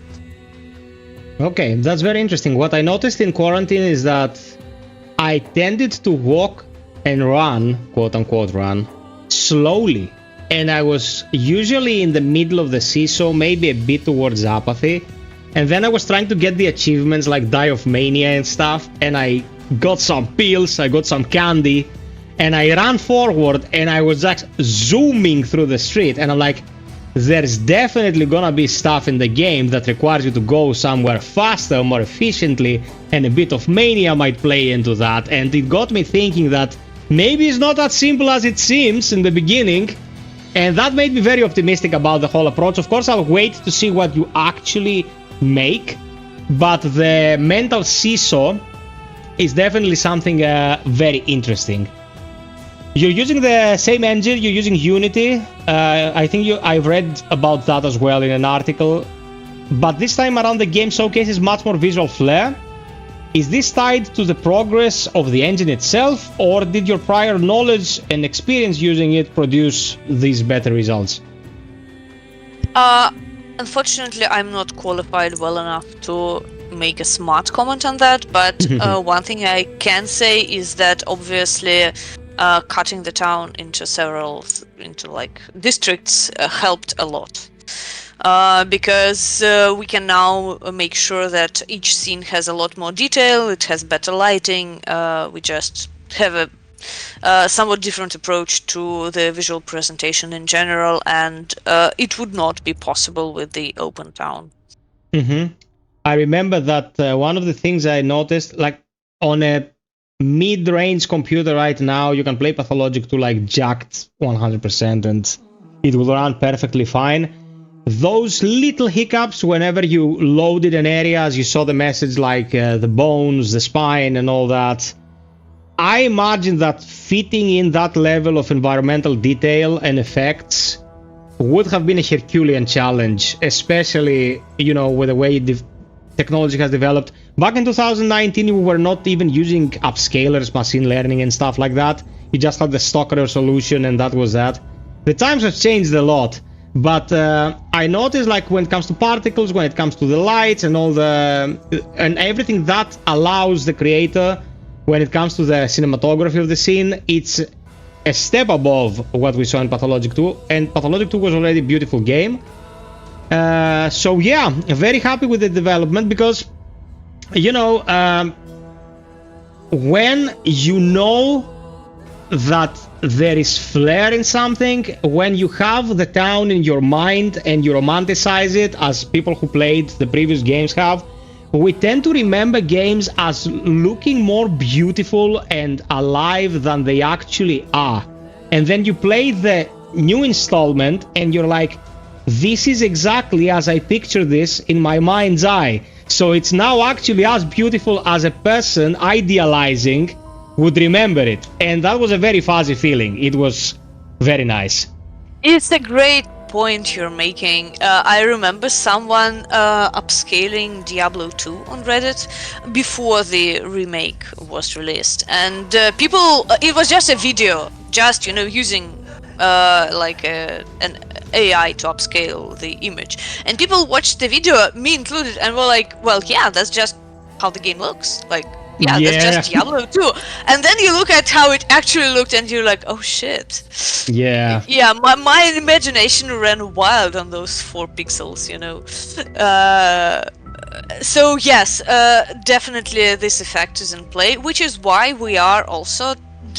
Okay, that's very interesting. What I noticed in quarantine is that I tended to walk and run, quote unquote run, slowly. And I was usually in the middle of the seesaw, maybe a bit towards apathy. And then I was trying to get the achievements like Die of Mania and stuff. And I got some pills, I got some candy. And I ran forward and I was just zooming through the street. And I'm like, there's definitely gonna be stuff in the game that requires you to go somewhere faster, more efficiently. And a bit of mania might play into that. And it got me thinking that maybe it's not that simple as it seems in the beginning. And that made me very optimistic about the whole approach. Of course, I'll wait to see what you actually make, but the mental seesaw is definitely something very interesting. You're using the same engine, you're using Unity. I think I've read about that as well in an article. But this time around, the game showcases much more visual flair. Is this tied to the progress of the engine itself, or did your prior knowledge and experience using it produce these better results? Unfortunately, I'm not qualified well enough to make a smart comment on that, but one thing I can say is that obviously cutting the town into like districts helped a lot. Because we can now make sure that each scene has a lot more detail, it has better lighting, we just have a somewhat different approach to the visual presentation in general, and it would not be possible with the open town. I remember that one of the things I noticed, like on a mid-range computer right now, you can play Pathologic to like jacked 100% and it will run perfectly fine. Those little hiccups whenever you loaded an area, as you saw the message like the bones, the spine and all that, I imagine that fitting in that level of environmental detail and effects would have been a Herculean challenge, especially, you know, with the way the technology has developed. Back in 2019, we were not even using upscalers, machine learning and stuff like that. You just had the stock resolution and that was that. The times have changed a lot. But I noticed, like, when it comes to particles, when it comes to the lights and all and everything that allows the creator, when it comes to the cinematography of the scene, it's a step above what we saw in Pathologic 2. And Pathologic 2 was already a beautiful game. So yeah, very happy with the development because, you know, when you know that there is flair in something, when you have the town in your mind and you romanticize it, as people who played the previous games have, we tend to remember games as looking more beautiful and alive than they actually are. And then you play the new installment and you're like, this is exactly as I picture this in my mind's eye. So it's now actually as beautiful as a person idealizing would remember it, and that was a very fuzzy feeling. It was very nice. It's a great point you're making. I remember someone upscaling Diablo 2 on Reddit before the remake was released, and people, it was just a video, just, you know, using like an AI to upscale the image, and people watched the video, me included, and were like, well, yeah, that's just how the game looks, like, yeah, that's just Diablo 2. And then you look at how it actually looked and you're like, oh shit. Yeah. Yeah, my imagination ran wild on those 4 pixels, you know. So yes, definitely this effect is in play, which is why we are also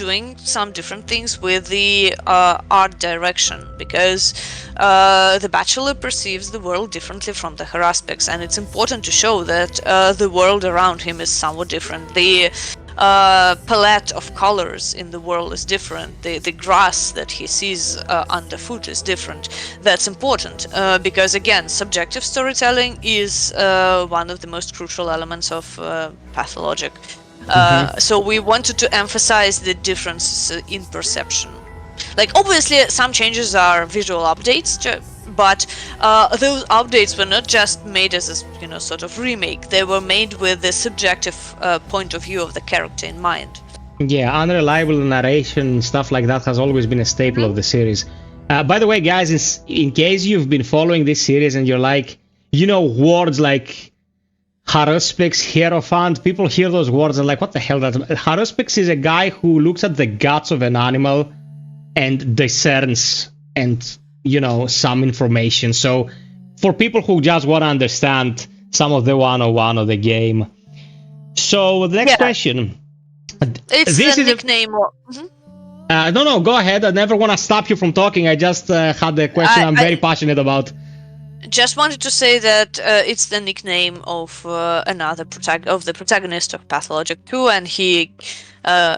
doing some different things with the art direction, because the Bachelor perceives the world differently from the Haraspix, and it's important to show that the world around him is somewhat different. The palette of colors in the world is different. The grass that he sees underfoot is different. That's important because, again, subjective storytelling is one of the most crucial elements of Pathologic. So we wanted to emphasize the differences in perception. Like, obviously, some changes are visual updates, but those updates were not just made as a sort of remake. They were made with the subjective point of view of the character in mind. Yeah, unreliable narration, stuff like that has always been a staple of the series. By the way, guys, in case you've been following this series and you're like, words like Haruspix, Hierophant, people hear those words and like, what the hell? Haruspix is a guy who looks at the guts of an animal and discerns and, some information. So for people who just want to understand some of the 101 of the game. So the next question. It's the nickname. No, go ahead. I never want to stop you from talking. I just had the question I'm very passionate about. Just wanted to say that it's the nickname of the protagonist of Pathologic 2, and he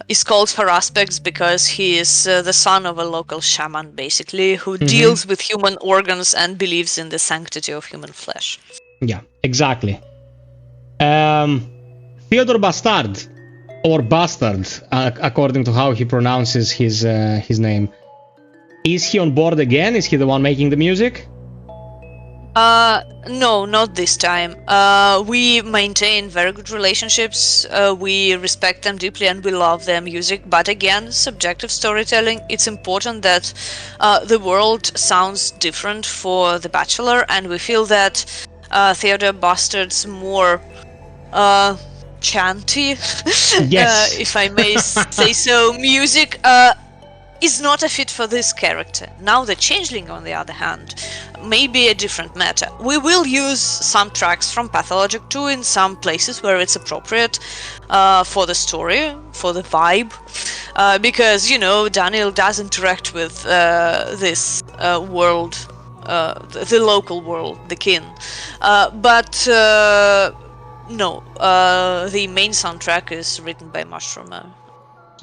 is called Haraspix because he is the son of a local shaman, basically, who deals with human organs and believes in the sanctity of human flesh. Yeah, exactly. Theodore Bastard, or Bastard, according to how he pronounces his name. Is he on board again? Is he the one making the music? No, not this time. We maintain very good relationships, we respect them deeply and we love their music, but again, subjective storytelling, it's important that the world sounds different for the Bachelor, and we feel that Theodore Bastard's more chanty, yes. If I may say so, music is not a fit for this character. Now the Changeling, on the other hand, may be a different matter. We will use some tracks from Pathologic 2 in some places where it's appropriate for the story, for the vibe, because, Daniel does interact with this world, the local world, the kin. But no, the main soundtrack is written by Mushroom.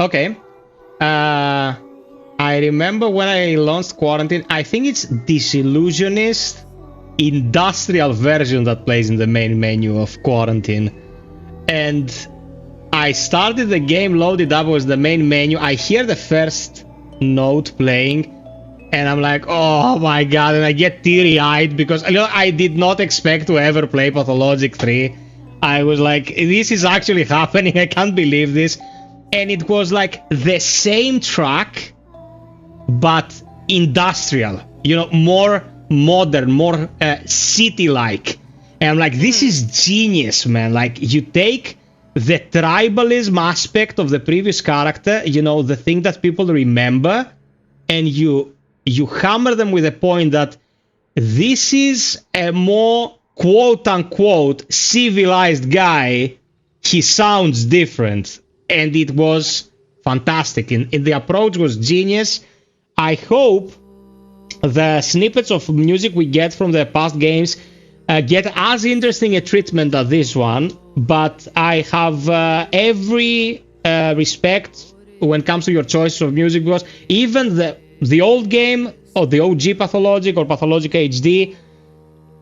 Okay. I remember when I launched Quarantine, I think it's Disillusionist industrial version that plays in the main menu of Quarantine. And I started the game, loaded up, was the main menu. I hear the first note playing, and I'm like, oh my god, and I get teary-eyed because I did not expect to ever play Pathologic 3. I was like, this is actually happening, I can't believe this. And it was like the same track, but industrial, more modern, more city-like. And I'm like, this is genius, man. Like, you take the tribalism aspect of the previous character, the thing that people remember, and you hammer them with a point that this is a more quote-unquote civilized guy. He sounds different. And it was fantastic. And the approach was genius. I hope the snippets of music we get from the past games get as interesting a treatment as this one. But I have every respect when it comes to your choice of music, because even the old game, or the OG Pathologic or Pathologic HD,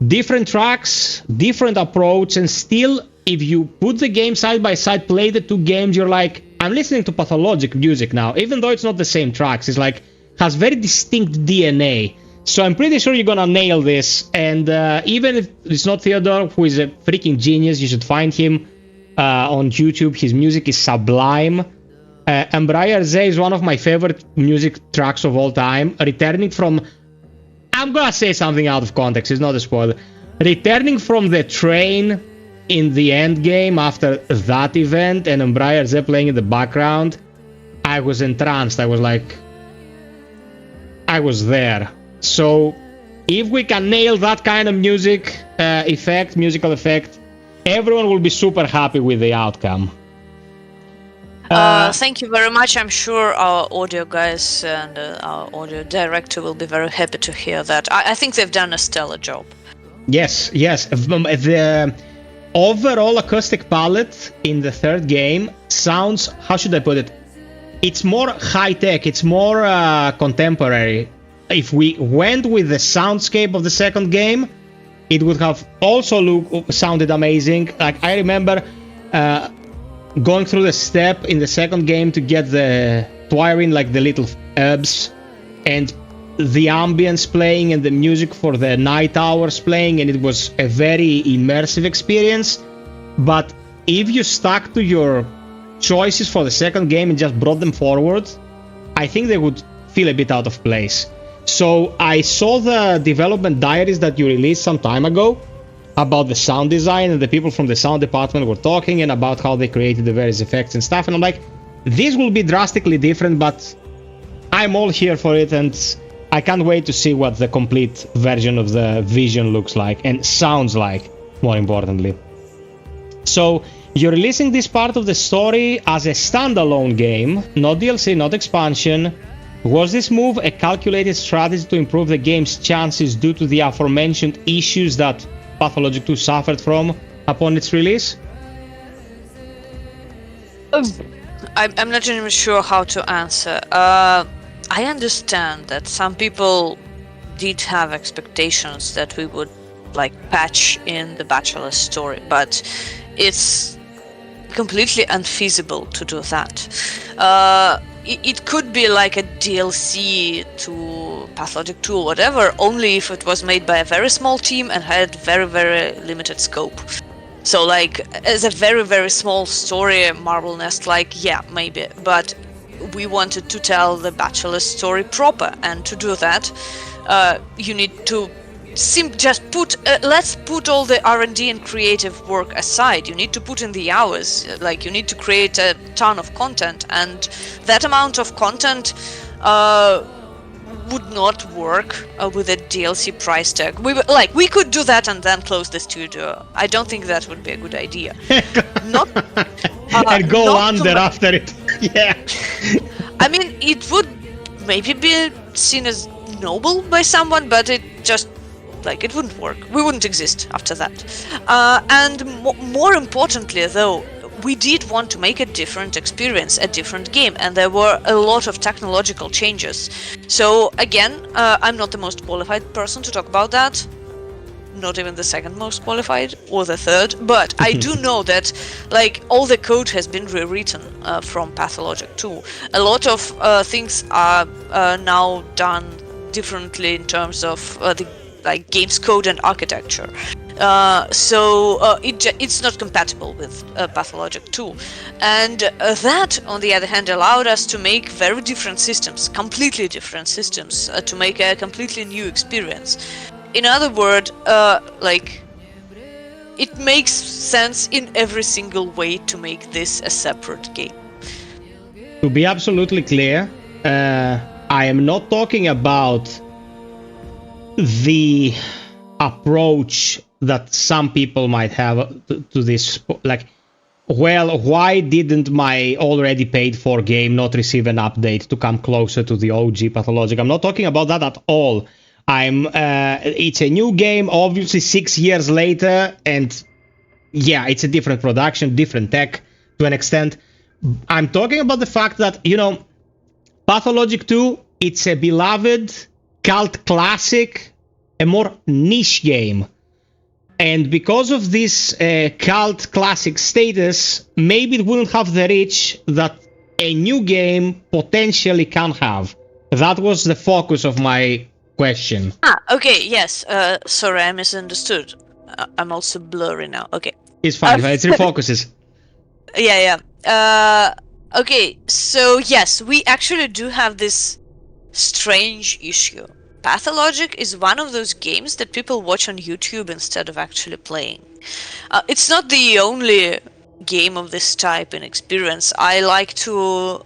different tracks, different approach, and still, if you put the game side by side, play the two games, you're like, I'm listening to Pathologic music now, even though it's not the same tracks. It's like, has very distinct DNA. So I'm pretty sure you're gonna nail this. And even if it's not Theodore, who is a freaking genius, you should find him on YouTube. His music is sublime. Embraer Z is one of my favorite music tracks of all time. Returning from... I'm gonna say something out of context, it's not a spoiler. Returning from the train in the end game after that event and Embraer Z playing in the background, I was entranced. I was like, I was there. So if we can nail that kind of musical effect, everyone will be super happy with the outcome. Thank you very much. I'm sure our audio guys and our audio director will be very happy to hear that. I think they've done a stellar job. Yes. The overall acoustic palette in the third game sounds, how should I put it? It's more high-tech, it's more contemporary. If we went with the soundscape of the second game, it would have also sounded amazing. Like, I remember going through the step in the second game to get the acquiring like the little herbs, and the ambience playing and the music for the night hours playing, and it was a very immersive experience. But if you stuck to your choices for the second game and just brought them forward, I think they would feel a bit out of place. So I saw the development diaries that you released some time ago about the sound design, and the people from the sound department were talking and about how they created the various effects and stuff, and I'm like, this will be drastically different, but I'm all here for it, and I can't wait to see what the complete version of the vision looks like and sounds like, more importantly. So you're releasing this part of the story as a standalone game, not DLC, not expansion. Was this move a calculated strategy to improve the game's chances due to the aforementioned issues that Pathologic 2 suffered from upon its release? I'm not even sure how to answer. I understand that some people did have expectations that we would like patch in the Bachelor's story, but it's completely unfeasible to do that. It could be like a DLC to Pathologic 2 or whatever, only if it was made by a very small team and had very, very limited scope. So like, as a very, very small story, Marble Nest, like, yeah, maybe. But we wanted to tell the Bachelor's story proper, and to do that, you need to let's put all the R&D and creative work aside. You need to put in the hours, like you need to create a ton of content, and that amount of content would not work with a DLC price tag. We could do that and then close the studio. I don't think that would be a good idea. Not and go under after it. Yeah. I mean, it would maybe be seen as noble by someone, but it just it wouldn't work. We wouldn't exist after that. And more importantly, though, we did want to make a different experience, a different game, and there were a lot of technological changes. So again, I'm not the most qualified person to talk about that. Not even the second most qualified or the third, but I do know that all the code has been rewritten from Pathologic 2. A lot of things are now done differently in terms of the game's code and architecture. So it's not compatible with Pathologic 2. And that, on the other hand, allowed us to make very different systems, completely different systems, to make a completely new experience. In other words, it makes sense in every single way to make this a separate game. To be absolutely clear, I am not talking about the approach that some people might have to this, why didn't my already paid for game not receive an update to come closer to the OG Pathologic? I'm not talking about that at all. It's a new game, obviously 6 years later, and yeah, it's a different production, different tech to an extent. I'm talking about the fact that, Pathologic 2, it's a beloved cult classic, a more niche game. And because of this cult classic status, maybe it wouldn't have the reach that a new game potentially can have. That was the focus of my question. Okay, yes. Sorry, I misunderstood. I'm also blurry now. Okay. It's fine, it refocuses. Yeah. Okay, so yes, we actually do have this strange issue. Pathologic is one of those games that people watch on YouTube instead of actually playing. It's not the only game of this type in experience, I like to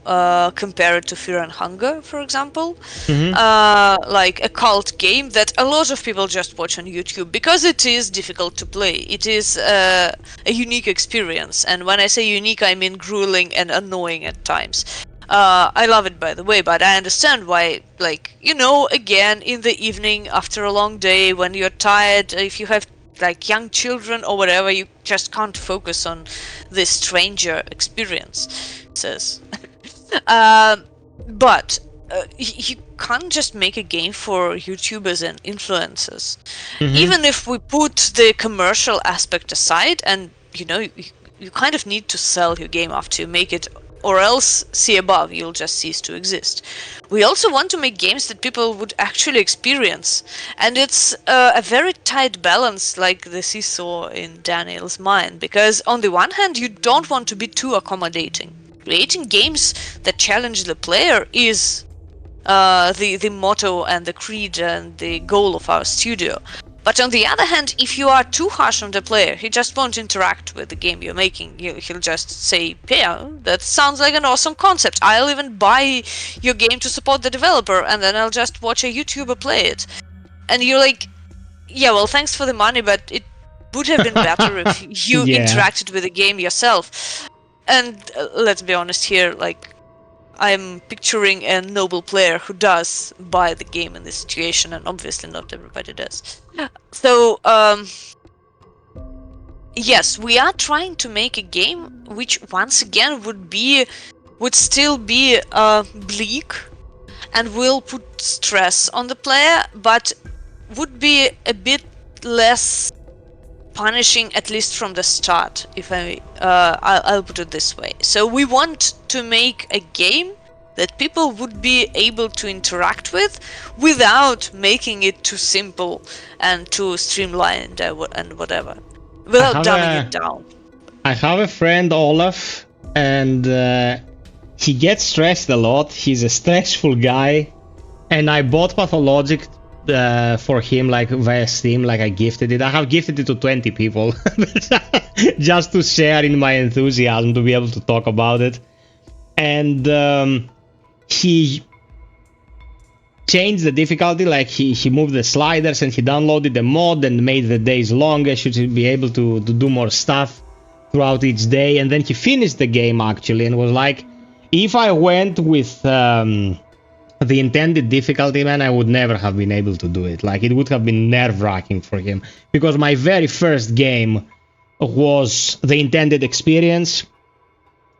compare it to Fear and Hunger, for example. Like a cult game that a lot of people just watch on YouTube because it is difficult to play. It is a unique experience, and when I say unique, I mean grueling and annoying at times. I love it, by the way, but I understand why, like, you know, again, in the evening after a long day, when you're tired, if you have like young children or whatever, you just can't focus on this stranger experiences. But you can't just make a game for YouTubers and influencers. Even if we put the commercial aspect aside, and you know, you kind of need to sell your game after you make it, or else, see above, you'll just cease to exist. We also want to make games that people would actually experience, and it's a very tight balance, like the seesaw in Daniel's mind, because on the one hand, you don't want to be too accommodating. Creating games that challenge the player is the motto and the creed and the goal of our studio. But on the other hand, if you are too harsh on the player, he just won't interact with the game you're making. He'll just say, yeah, that sounds like an awesome concept. I'll even buy your game to support the developer, and then I'll just watch a YouTuber play it. And you're like, yeah, well, thanks for the money, but it would have been better if you interacted with the game yourself. And let's be honest here, like, I'm picturing a noble player who does buy the game in this situation, and obviously not everybody does. So, yes, we are trying to make a game which, once again, would still be bleak and will put stress on the player, but would be a bit less punishing, at least from the start, if I'll put it this way. So we want to make a game that people would be able to interact with without making it too simple and too streamlined and whatever, without dumbing it down. I have a friend, Olaf, and he gets stressed a lot. He's a stressful guy, and I bought Pathologic for him, like via Steam, like I gifted it. I have gifted it to 20 people just to share in my enthusiasm to be able to talk about it. And he changed the difficulty, like he moved the sliders, and he downloaded the mod and made the days longer, should be able to do more stuff throughout each day. And then he finished the game actually and was like, if I went with the intended difficulty, man, I would never have been able to do it. Like, it would have been nerve-wracking for him, because my very first game was the intended experience,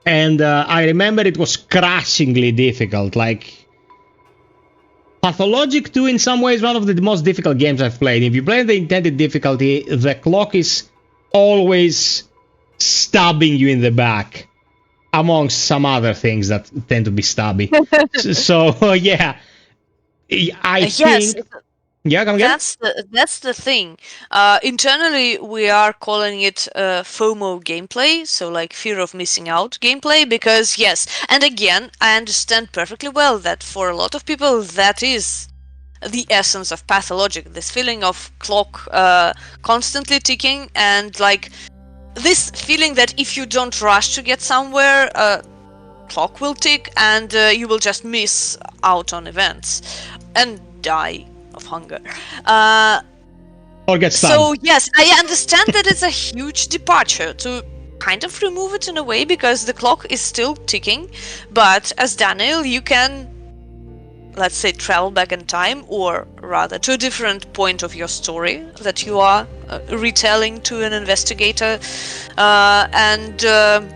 and I remember it was crushingly difficult. Like, Pathologic 2 in some ways one of the most difficult games I've played. If you play the intended difficulty, the clock is always stabbing you in the back, amongst some other things that tend to be stabby. So yeah, I think. Yeah, come again. That's the thing. Internally, we are calling it FOMO gameplay, so like fear of missing out gameplay, because yes, and again, I understand perfectly well that for a lot of people that is the essence of Pathologic, this feeling of clock constantly ticking, and like this feeling that if you don't rush to get somewhere, clock will tick and you will just miss out on events and die of hunger. Or get stunned. So yes, I understand that it's a huge departure to kind of remove it in a way, because the clock is still ticking, but as Daniel, you can, let's say, travel back in time, or rather to a different point of your story that you are retelling to an investigator and an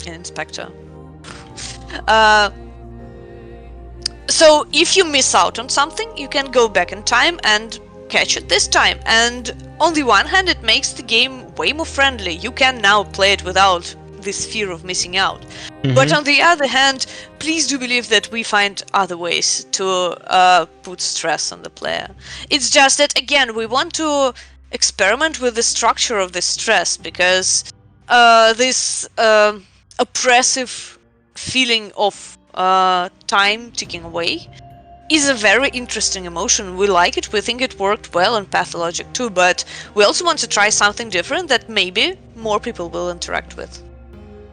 inspector. So if you miss out on something, you can go back in time and catch it this time. And on the one hand, it makes the game way more friendly. You can now play it without this fear of missing out. But on the other hand, please do believe that we find other ways to put stress on the player. It's just that, again, we want to experiment with the structure of the stress, because this oppressive feeling of time ticking away is a very interesting emotion. We like it, we think it worked well in Pathologic too, but we also want to try something different that maybe more people will interact with.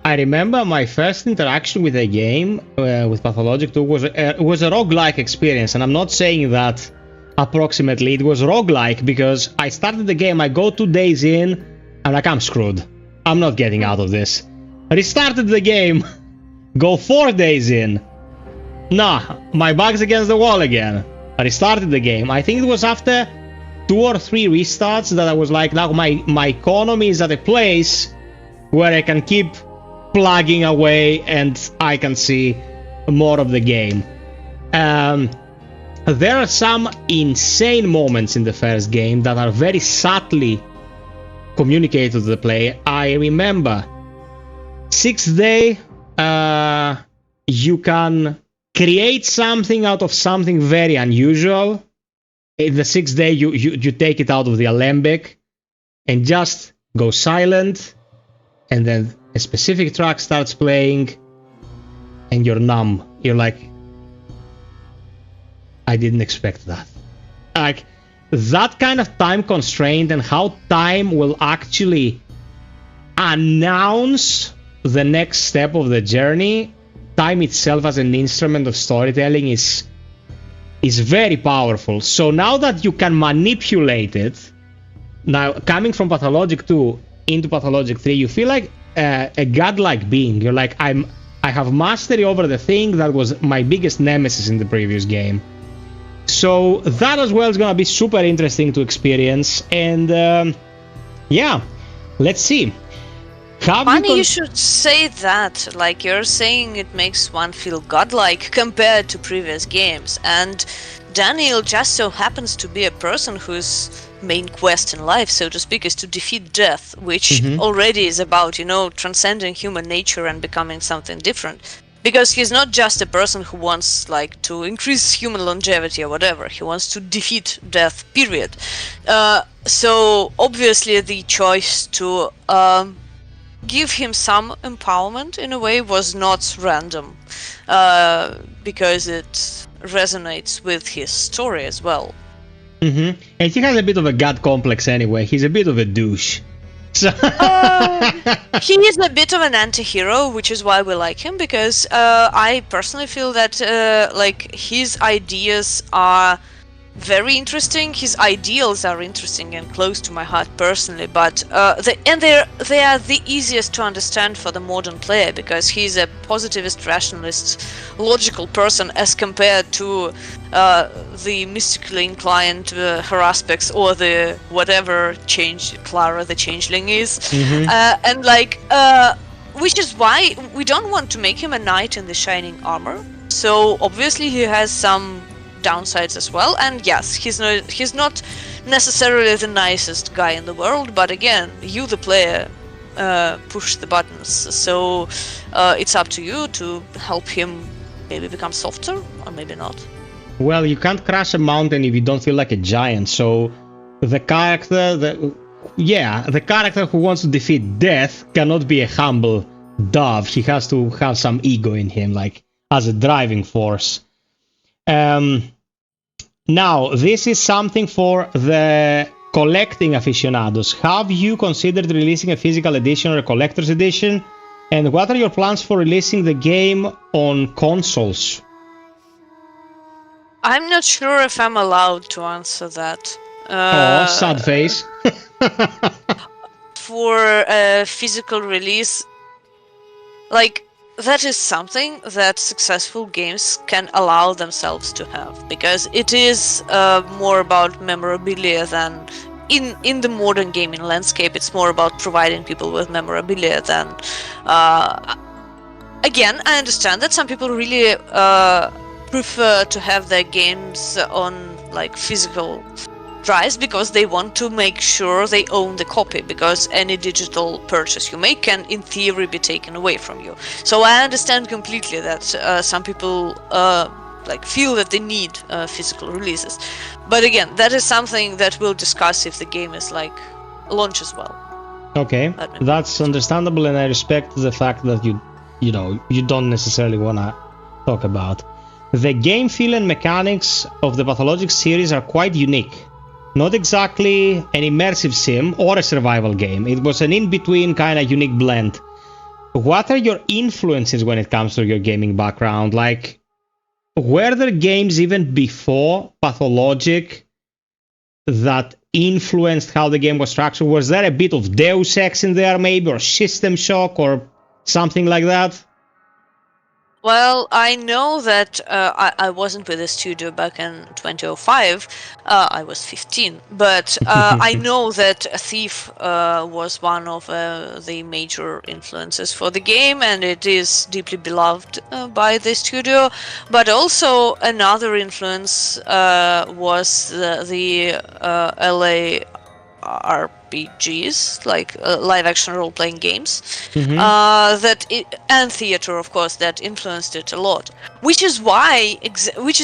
I remember my first interaction with a game with Pathologic 2 was a roguelike experience, and I'm not saying that approximately it was roguelike because I started the game, I go 2 days in, I'm like, I'm screwed. I'm not getting out of this. Restarted the game, go 4 days in. Nah, my back's against the wall again. I restarted the game. I think it was after 2 or 3 restarts that I was like, now my economy is at a place where I can keep plugging away and I can see more of the game. There are some insane moments in the first game that are very subtly communicated to the player. I remember 6th day, you can create something out of something very unusual. In the 6th day, you take it out of the alembic and just go silent, and then a specific track starts playing and you're numb. You're like, I didn't expect that. Like, that kind of time constraint and how time will actually announce the next step of the journey, time itself as an instrument of storytelling is very powerful. So now that you can manipulate it, now coming from Pathologic 2 into Pathologic 3, you feel like a godlike being. You're like, I have mastery over the thing that was my biggest nemesis in the previous game. So that as well is gonna be super interesting to experience. And yeah, let's see. Funny you should say that. Like, you're saying it makes one feel godlike compared to previous games, and Daniel just so happens to be a person whose main quest in life, so to speak, is to defeat death, which already is about, you know, transcending human nature and becoming something different. Because he's not just a person who wants, like, to increase human longevity or whatever. He wants to defeat death, period. So obviously the choice to give him some empowerment in a way was not random, because it resonates with his story as well. And he has a bit of a god complex anyway. He's a bit of a douche. So he is a bit of an anti-hero, which is why we like him, because I personally feel that like, his ideas are very interesting. His ideals are interesting and close to my heart personally, but they are the easiest to understand for the modern player, because he's a positivist, rationalist, logical person as compared to the mystically inclined her aspects, or the whatever Clara the Changeling is. And like, which is why we don't want to make him a knight in the shining armor. So obviously he has some downsides as well, and yes, he's not necessarily the nicest guy in the world, but again, you the player push the buttons, so it's up to you to help him maybe become softer, or maybe not. Well, you can't crash a mountain if you don't feel like a giant, so the character who wants to defeat death cannot be a humble dove. He has to have some ego in him, like, as a driving force. Now, this is something for the collecting aficionados. Have you considered releasing a physical edition or a collector's edition? And what are your plans for releasing the game on consoles? I'm not sure if I'm allowed to answer that. Sad face. For a physical release, like, that is something that successful games can allow themselves to have, because it is more about memorabilia than in the modern gaming landscape. It's more about providing people with memorabilia than again, I understand that some people really prefer to have their games on, like, physical drives, because they want to make sure they own the copy, because any digital purchase you make can in theory be taken away from you. So I understand completely that some people like, feel that they need physical releases, but again, that is something that we'll discuss if the game is, like, launches well. Okay, that's understandable, and I respect the fact that you know, you don't necessarily want to talk about. The game feel and mechanics of the Pathologic series are quite unique. Not exactly an immersive sim or a survival game. It was an in-between kind of unique blend. what are your influences when it comes to your gaming background? Like, were there games even before Pathologic that influenced how the game was structured? Was there a bit of Deus Ex in there, maybe, or System Shock, or something like that? Well, I know that I wasn't with the studio back in 2005. I was 15, but I know that Thief was one of the major influences for the game, and it is deeply beloved by the studio. But also another influence was the LA RPGs, like live-action role-playing games, and theater, of course, that influenced it a lot. Which is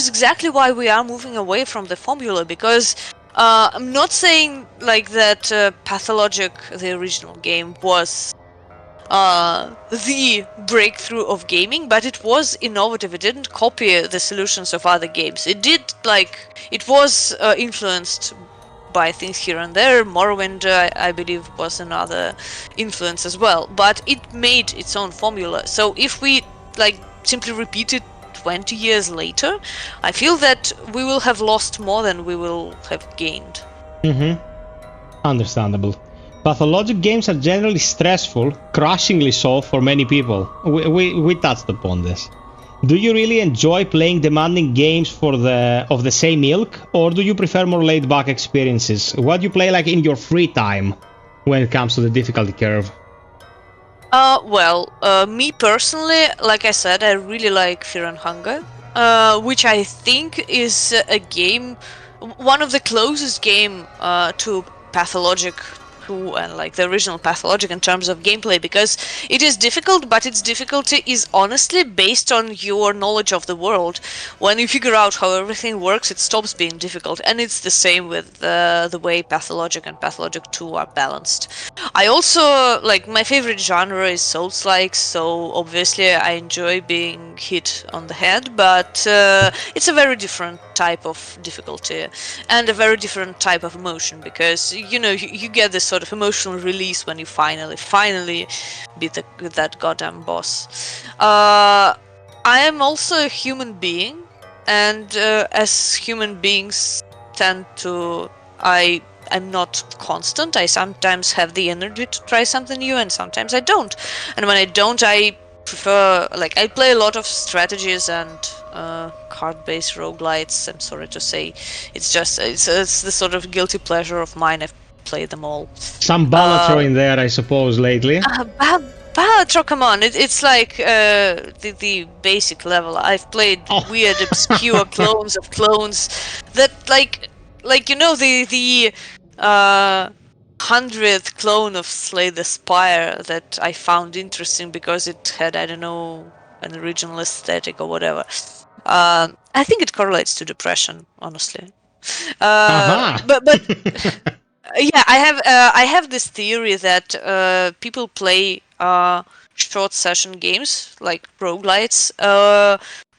exactly why we are moving away from the formula. Because I'm not saying like that Pathologic, the original game, was the breakthrough of gaming, but it was innovative. It didn't copy the solutions of other games. It was influenced by things here and there. Morrowind, I believe, was another influence as well, but it made its own formula. So if we simply repeat it 20 years later, I feel that we will have lost more than we will have gained. Understandable. Pathologic games are generally stressful, crushingly so for many people. We touched upon this. Do you really enjoy playing demanding games of the same ilk, or do you prefer more laid-back experiences? What do you play like in your free time when it comes to the difficulty curve? Me personally, like I said, I really like Fear and Hunger, which I think is a game, one of the closest game to Pathologic 2 and like the original Pathologic in terms of gameplay, because it is difficult, but its difficulty is honestly based on your knowledge of the world. When you figure out how everything works, it stops being difficult, and it's the same with the way Pathologic and Pathologic 2 are balanced. I also, like, my favorite genre is Souls-like, so obviously I enjoy being hit on the head, but it's a very different type of difficulty and a very different type of emotion, because you get this sort of emotional release when you finally beat that goddamn boss. I am also a human being, and as human beings tend to, I'm not constant. I sometimes have the energy to try something new, and sometimes I don't. And when I don't, I prefer, like, I play a lot of strategies and card-based roguelites. I'm sorry to say, it's the sort of guilty pleasure of mine. I've played them all. Some Balatro in there, I suppose, lately. Balatro, come on, it's like the basic level. I've played weird, obscure clones of clones that like the 100th clone of Slay the Spire that I found interesting because it had, I don't know, an original aesthetic or whatever. I think it correlates to depression, honestly. But yeah, I have this theory that people play short session games like roguelites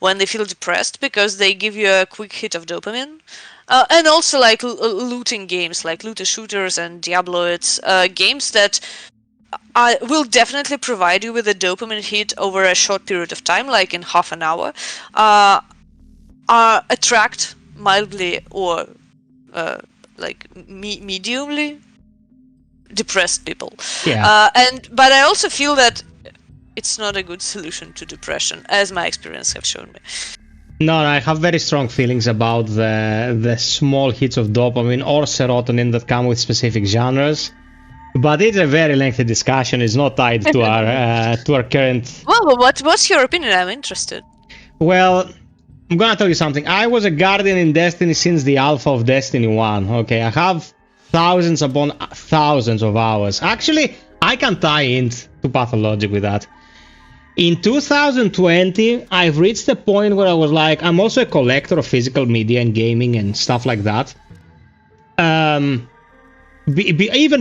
when they feel depressed, because they give you a quick hit of dopamine. And also like looting games, like looter shooters and Diablo. It's games that will definitely provide you with a dopamine hit over a short period of time, like in half an hour. Attract mildly or mediumly depressed people. Yeah. But I also feel that it's not a good solution to depression, as my experience have shown me. No, I have very strong feelings about the small hits of dopamine or serotonin that come with specific genres. But it's a very lengthy discussion. It's not tied to our current. Well, what's your opinion? I'm interested. Well, I'm gonna tell you something. I was a guardian in Destiny since the alpha of Destiny 1. Okay, I have thousands upon thousands of hours. Actually, I can tie into Pathologic with that. In 2020, I've reached a point where I was like, I'm also a collector of physical media and gaming and stuff like that. Even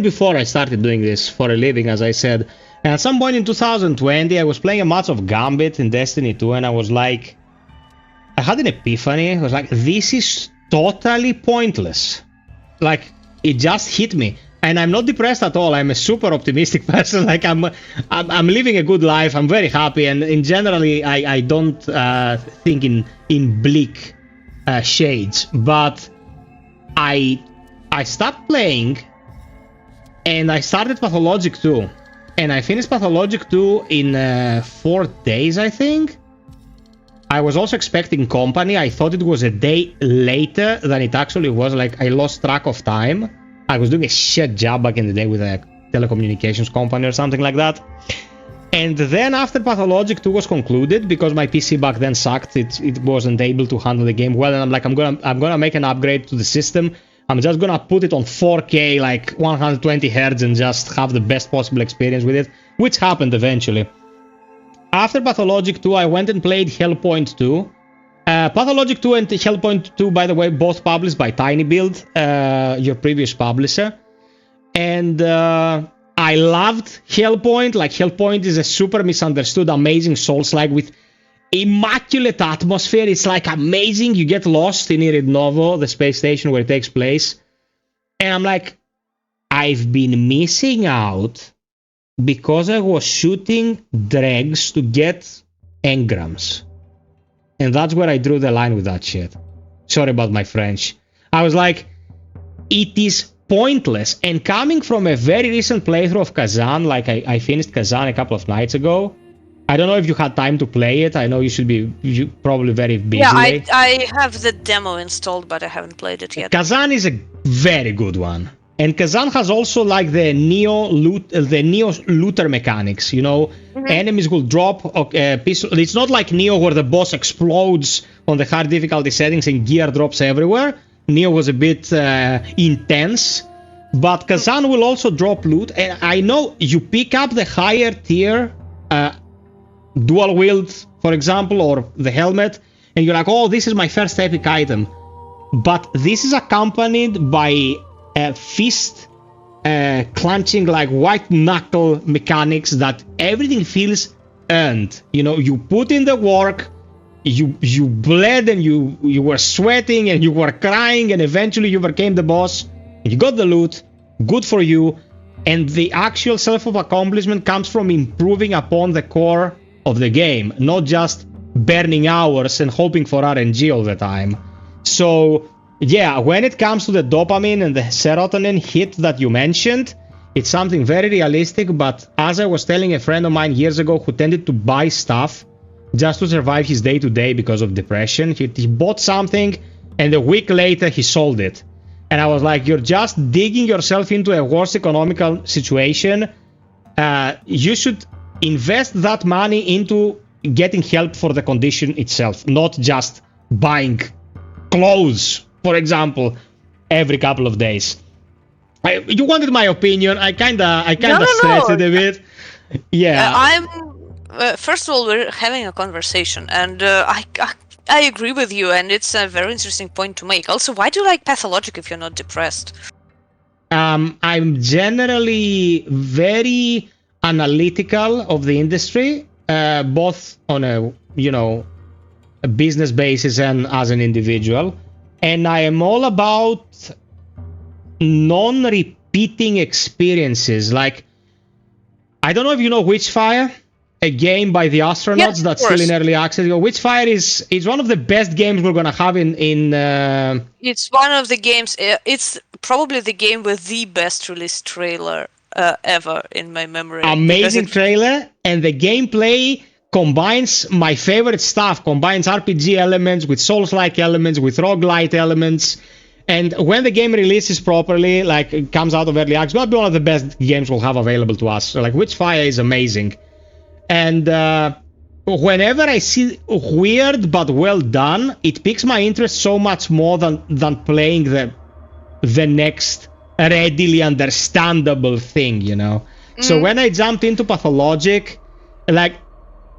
before I started doing this for a living, as I said. And at some point in 2020, I was playing a match of Gambit in Destiny 2, and I was like, I had an epiphany. I was like, this is totally pointless. Like, it just hit me. And I'm not depressed at all. I'm a super optimistic person. Like I'm living a good life. I'm very happy, and in generally, I don't think in bleak shades. But I stopped playing, and I started Pathologic 2, and I finished Pathologic 2 in 4 days, I think. I was also expecting company. I thought it was a day later than it actually was. Like, I lost track of time. I was doing a shit job back in the day with a telecommunications company or something like that. And then after Pathologic 2 was concluded, because my PC back then sucked, it wasn't able to handle the game well, and I'm like, I'm gonna make an upgrade to the system. I'm just gonna put it on 4K, like 120 Hz, and just have the best possible experience with it, which happened eventually. After Pathologic 2, I went and played Hellpoint 2. Pathologic 2 and Hellpoint 2, by the way, both published by Tiny Build, your previous publisher. And I loved Hellpoint. Like, Hellpoint is a super misunderstood, amazing Souls-like with immaculate atmosphere. It's like amazing. You get lost in Irid Novo, the space station where it takes place. And I'm like, I've been missing out because I was shooting dregs to get engrams. And that's where I drew the line with that shit. Sorry about my French. I was like, it is pointless. And coming from a very recent playthrough of Kazan, like I finished Kazan a couple of nights ago. I don't know if you had time to play it. I know you should be probably very busy. Yeah, I have the demo installed, but I haven't played it yet. Kazan is a very good one. And Kazan has also like the Neo looter mechanics, you know. Enemies will drop a piece. It's not like Neo where the boss explodes on the hard difficulty settings and gear drops everywhere. Neo was a bit intense, but Kazan will also drop loot. And I know you pick up the higher tier dual wield, for example, or the helmet, and you're like, oh, this is my first epic item. But this is accompanied by fist clenching, like white knuckle mechanics that everything feels earned. You know, you put in the work, you bled, and you were sweating, and you were crying, and eventually you overcame the boss, and you got the loot. Good for you. And the actual self of accomplishment comes from improving upon the core of the game, not just burning hours and hoping for RNG all the time. So yeah, when it comes to the dopamine and the serotonin hit that you mentioned, it's something very realistic. But as I was telling a friend of mine years ago who tended to buy stuff just to survive his day-to-day because of depression, he bought something and a week later he sold it. And I was like, you're just digging yourself into a worse economical situation. You should invest that money into getting help for the condition itself, not just buying clothes, for example, every couple of days. You wanted my opinion. I kinda stretched it a bit. Yeah. First of all, we're having a conversation, and I agree with you, and it's a very interesting point to make. Also, why do you like Pathologic if you're not depressed? I'm generally very analytical of the industry, both on a business basis and as an individual. And I am all about non-repeating experiences. Like, I don't know if you know Witchfire, a game by the astronauts that's still in early access. Witchfire is one of the best games we're gonna have in It's one of the games. It's probably the game with the best release trailer ever in my memory. Amazing trailer, and the gameplay combines my favorite stuff, combines RPG elements with Souls-like elements, with roguelite elements. And when the game releases properly, like it comes out of early access, it's going to be one of the best games we'll have available to us. So, like, Witchfire is amazing. And whenever I see weird but well done, it piques my interest so much more than playing the next readily understandable thing, you know? So when I jumped into Pathologic, like,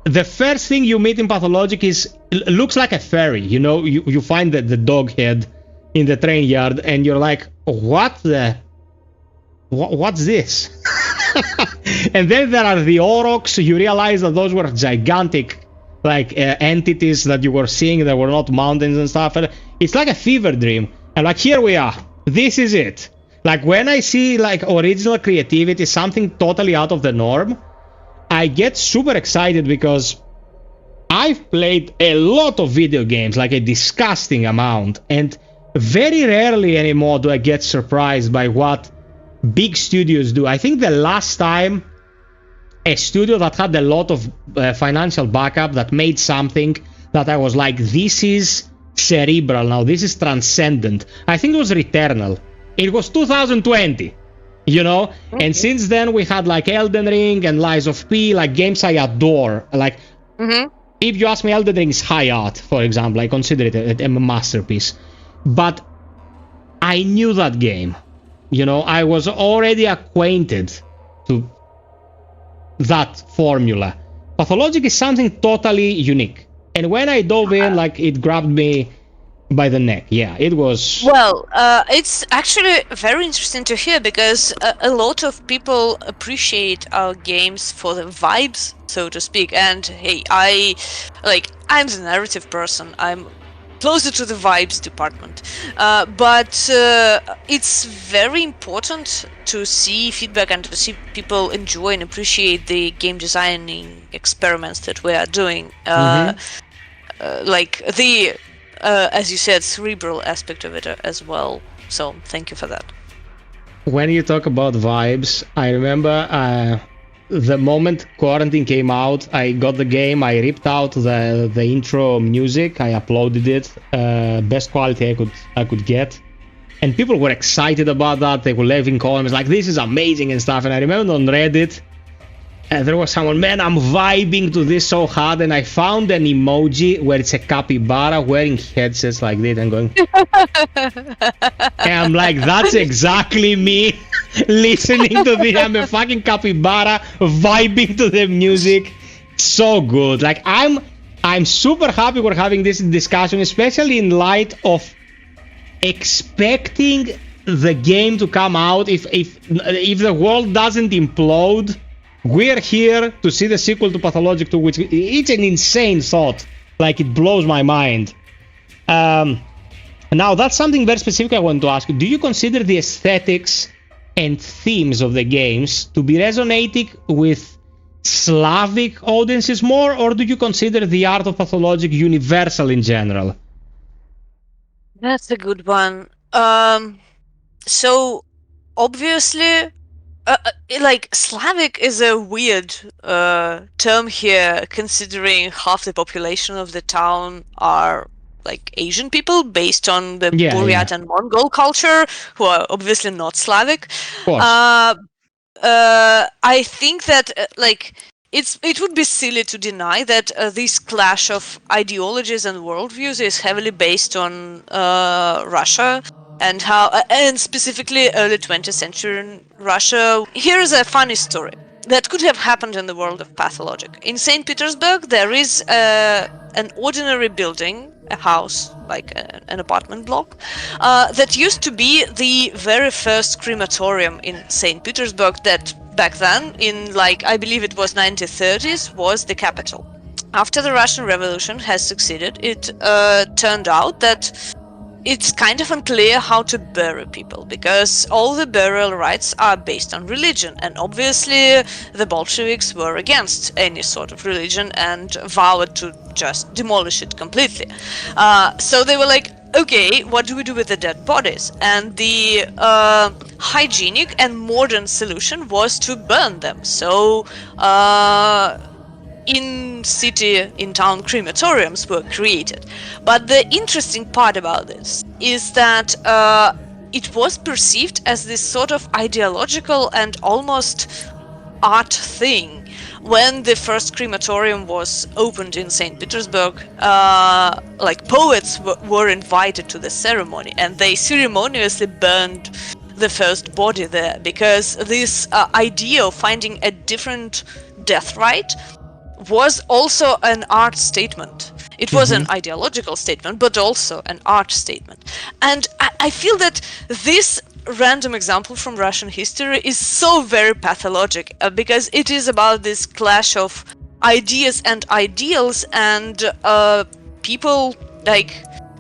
the first thing you meet in Pathologic looks like a fairy, you know? You find the dog head in the train yard, and you're like, what's this? And then there are the Aurochs. You realize that those were gigantic, like, entities that you were seeing that were not mountains and stuff. And it's like a fever dream. And like, here we are. This is it. Like when I see like original creativity, something totally out of the norm, I get super excited because I've played a lot of video games, like a disgusting amount, and very rarely anymore do I get surprised by what big studios do. I think the last time a studio that had a lot of financial backup that made something that I was like, this is cerebral now, this is transcendent, I think it was Returnal. It was 2020, you know? Okay. And since then we had like Elden Ring and Lies of P, like games I adore. Like, if you ask me, Elden Ring is high art, for example. I consider it a masterpiece. But I knew that game. You know, I was already acquainted to that formula. Pathologic is something totally unique. And when I dove in, like, it grabbed me by the neck. Yeah, it was... Well, it's actually very interesting to hear because a lot of people appreciate our games for the vibes, so to speak. And hey, I'm the narrative person. I'm closer to the vibes department. But it's very important to see feedback and to see people enjoy and appreciate the game designing experiments that we are doing. Like the... as you said, cerebral aspect of it as well. So thank you for that. When you talk about vibes, I remember the moment Quarantine came out, I got the game, I ripped out the intro music, I uploaded it, best quality I could get. And people were excited about that. They were leaving comments like, this is amazing and stuff. And I remember on Reddit, there was someone, man, I'm vibing to this so hard, and I found an emoji where it's a capybara wearing headsets like this and going... And I'm like, that's exactly me listening to this. I'm a fucking capybara vibing to the music. So good. Like, I'm super happy we're having this discussion, especially in light of expecting the game to come out. If the world doesn't implode, we're here to see the sequel to Pathologic 2, which it's an insane thought. Like, it blows my mind. Now, that's something very specific I want to ask you. Do you consider the aesthetics and themes of the games to be resonating with Slavic audiences more, or do you consider the art of Pathologic universal in general? That's a good one. So, obviously... like, Slavic is a weird term here, considering half the population of the town are like Asian people based on the Buryat and Mongol culture, who are obviously not Slavic. Of course. I think that it would be silly to deny that this clash of ideologies and worldviews is heavily based on Russia. And specifically early 20th century in Russia. Here is a funny story that could have happened in the world of Pathologic. In St. Petersburg, there is an ordinary building, a house, like an apartment block, that used to be the very first crematorium in St. Petersburg that back then, in I believe it was 1930s, was the capital. After the Russian Revolution has succeeded, it turned out that it's kind of unclear how to bury people, because all the burial rites are based on religion, and obviously the Bolsheviks were against any sort of religion and vowed to just demolish it completely. So they were like, okay, what do we do with the dead bodies? And the hygienic and modern solution was to burn them. So in-town crematoriums were created. But the interesting part about this is that it was perceived as this sort of ideological and almost art thing. When the first crematorium was opened in St. Petersburg, poets were invited to the ceremony, and they ceremoniously burned the first body there, because this idea of finding a different death rite was also an art statement. It was an ideological statement, but also an art statement. And I feel that this random example from Russian history is so very pathologic, because it is about this clash of ideas and ideals, and people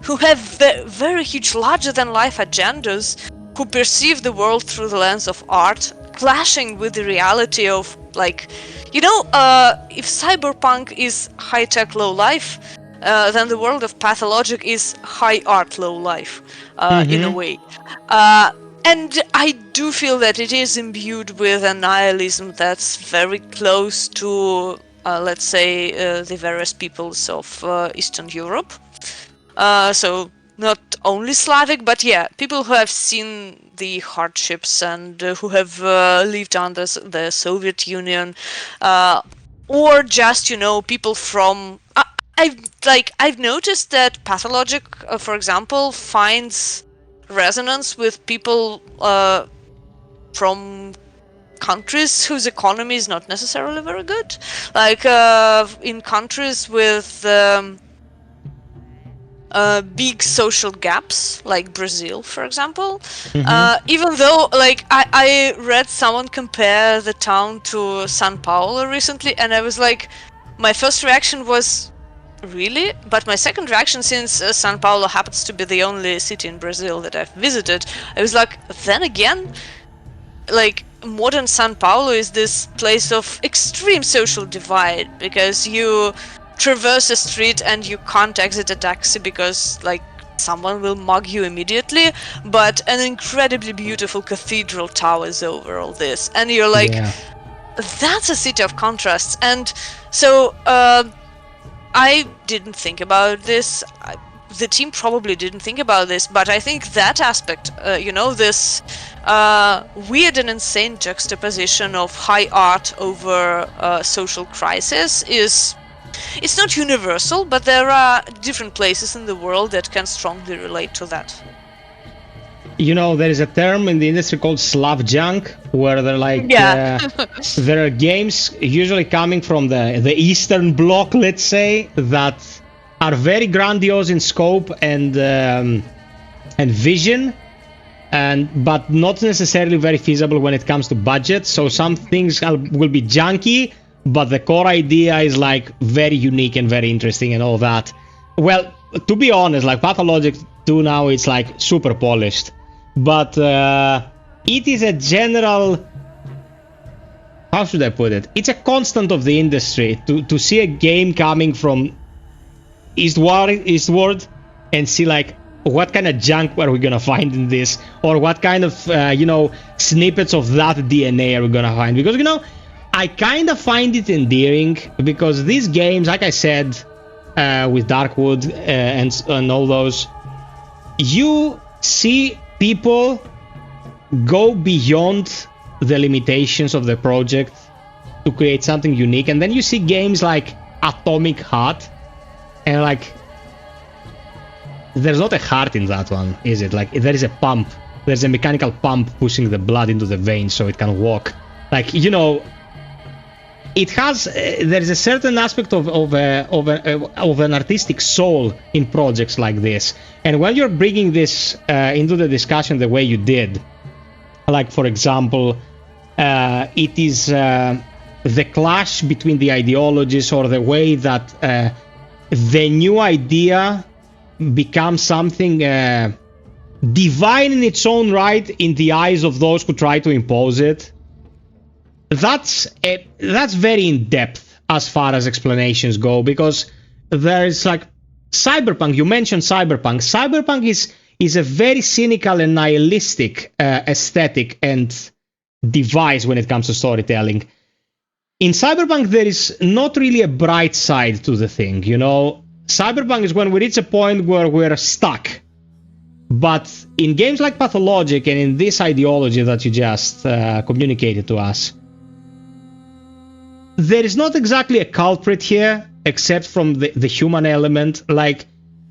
who have very huge, larger-than-life agendas who perceive the world through the lens of art, clashing with the reality of, like, if cyberpunk is high-tech low-life, then the world of Pathologic is high-art low-life, in a way. And I do feel that it is imbued with a nihilism that's very close to, let's say, the various peoples of Eastern Europe. So not only Slavic, but yeah, people who have seen the hardships and who have lived under the Soviet Union, or just, people from... I've noticed that Pathologic, for example, finds resonance with people from countries whose economy is not necessarily very good, like in countries with big social gaps, like Brazil, for example. Even though, like, I read someone compare the town to São Paulo recently, and I was like, my first reaction was, really? But my second reaction, since São Paulo happens to be the only city in Brazil that I've visited, I was like, then again, like, modern São Paulo is this place of extreme social divide, because you traverse a street and you can't exit a taxi because, like, someone will mug you immediately, but an incredibly beautiful cathedral towers over all this, and you're like, that's a city of contrasts. And so I didn't think about this. The team probably didn't think about this, but I think that aspect, this weird and insane juxtaposition of high art over social crisis it's not universal, but there are different places in the world that can strongly relate to that. There is a term in the industry called Slav junk, where they're like, there are games usually coming from the Eastern Bloc, let's say, that are very grandiose in scope and vision, but not necessarily very feasible when it comes to budget. So some things will be junky, but the core idea is like very unique and very interesting and all that. Well, to be honest, like Pathologic 2 now, it's like super polished. But it is a general... How should I put it? It's a constant of the industry to see a game coming from eastward and see like, what kind of junk are we gonna find in this? Or what kind of, snippets of that DNA are we gonna find? Because, I kind of find it endearing, because these games, like I said, with Darkwood and all those, you see people go beyond the limitations of the project to create something unique, and then you see games like Atomic Heart, and like, there's not a heart in that one, is it? Like, there is a pump, there's a mechanical pump pushing the blood into the veins so it can walk. Like, it has there is a certain aspect of an artistic soul in projects like this, and when you're bringing this into the discussion the way you did, like for example, it is the clash between the ideologies, or the way that the new idea becomes something divine in its own right in the eyes of those who try to impose it. That's very in depth as far as explanations go, because there's like cyberpunk. You mentioned cyberpunk. Cyberpunk is a very cynical and nihilistic aesthetic and device when it comes to storytelling. In cyberpunk, there is not really a bright side to the thing. Cyberpunk is when we reach a point where we're stuck. But in games like Pathologic and in this ideology that you just communicated to us, there is not exactly a culprit here, except from the human element. Like,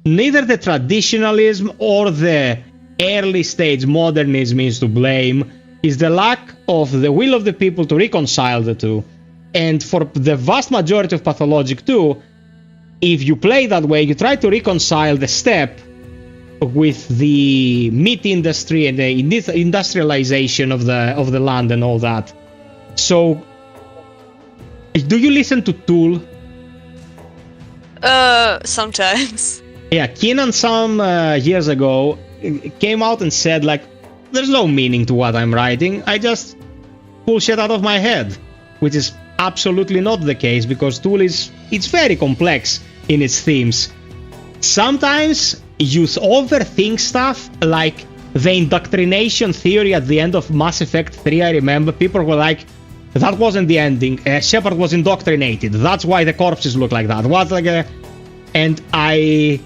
neither the traditionalism or the early stage modernism is to blame. Is the lack of the will of the people to reconcile the two. And for the vast majority of Pathologic 2, if you play that way, you try to reconcile the step with the meat industry and the industrialization of the land and all that. So, do you listen to Tool? Sometimes. Yeah, Keenan some years ago came out and said, like, there's no meaning to what I'm writing. I just pull shit out of my head, which is absolutely not the case because Tool it's very complex in its themes. Sometimes you overthink stuff, like the indoctrination theory at the end of Mass Effect 3. I remember people were like, that wasn't the ending. Shepard was indoctrinated. That's why the corpses look like that. What's like a... And I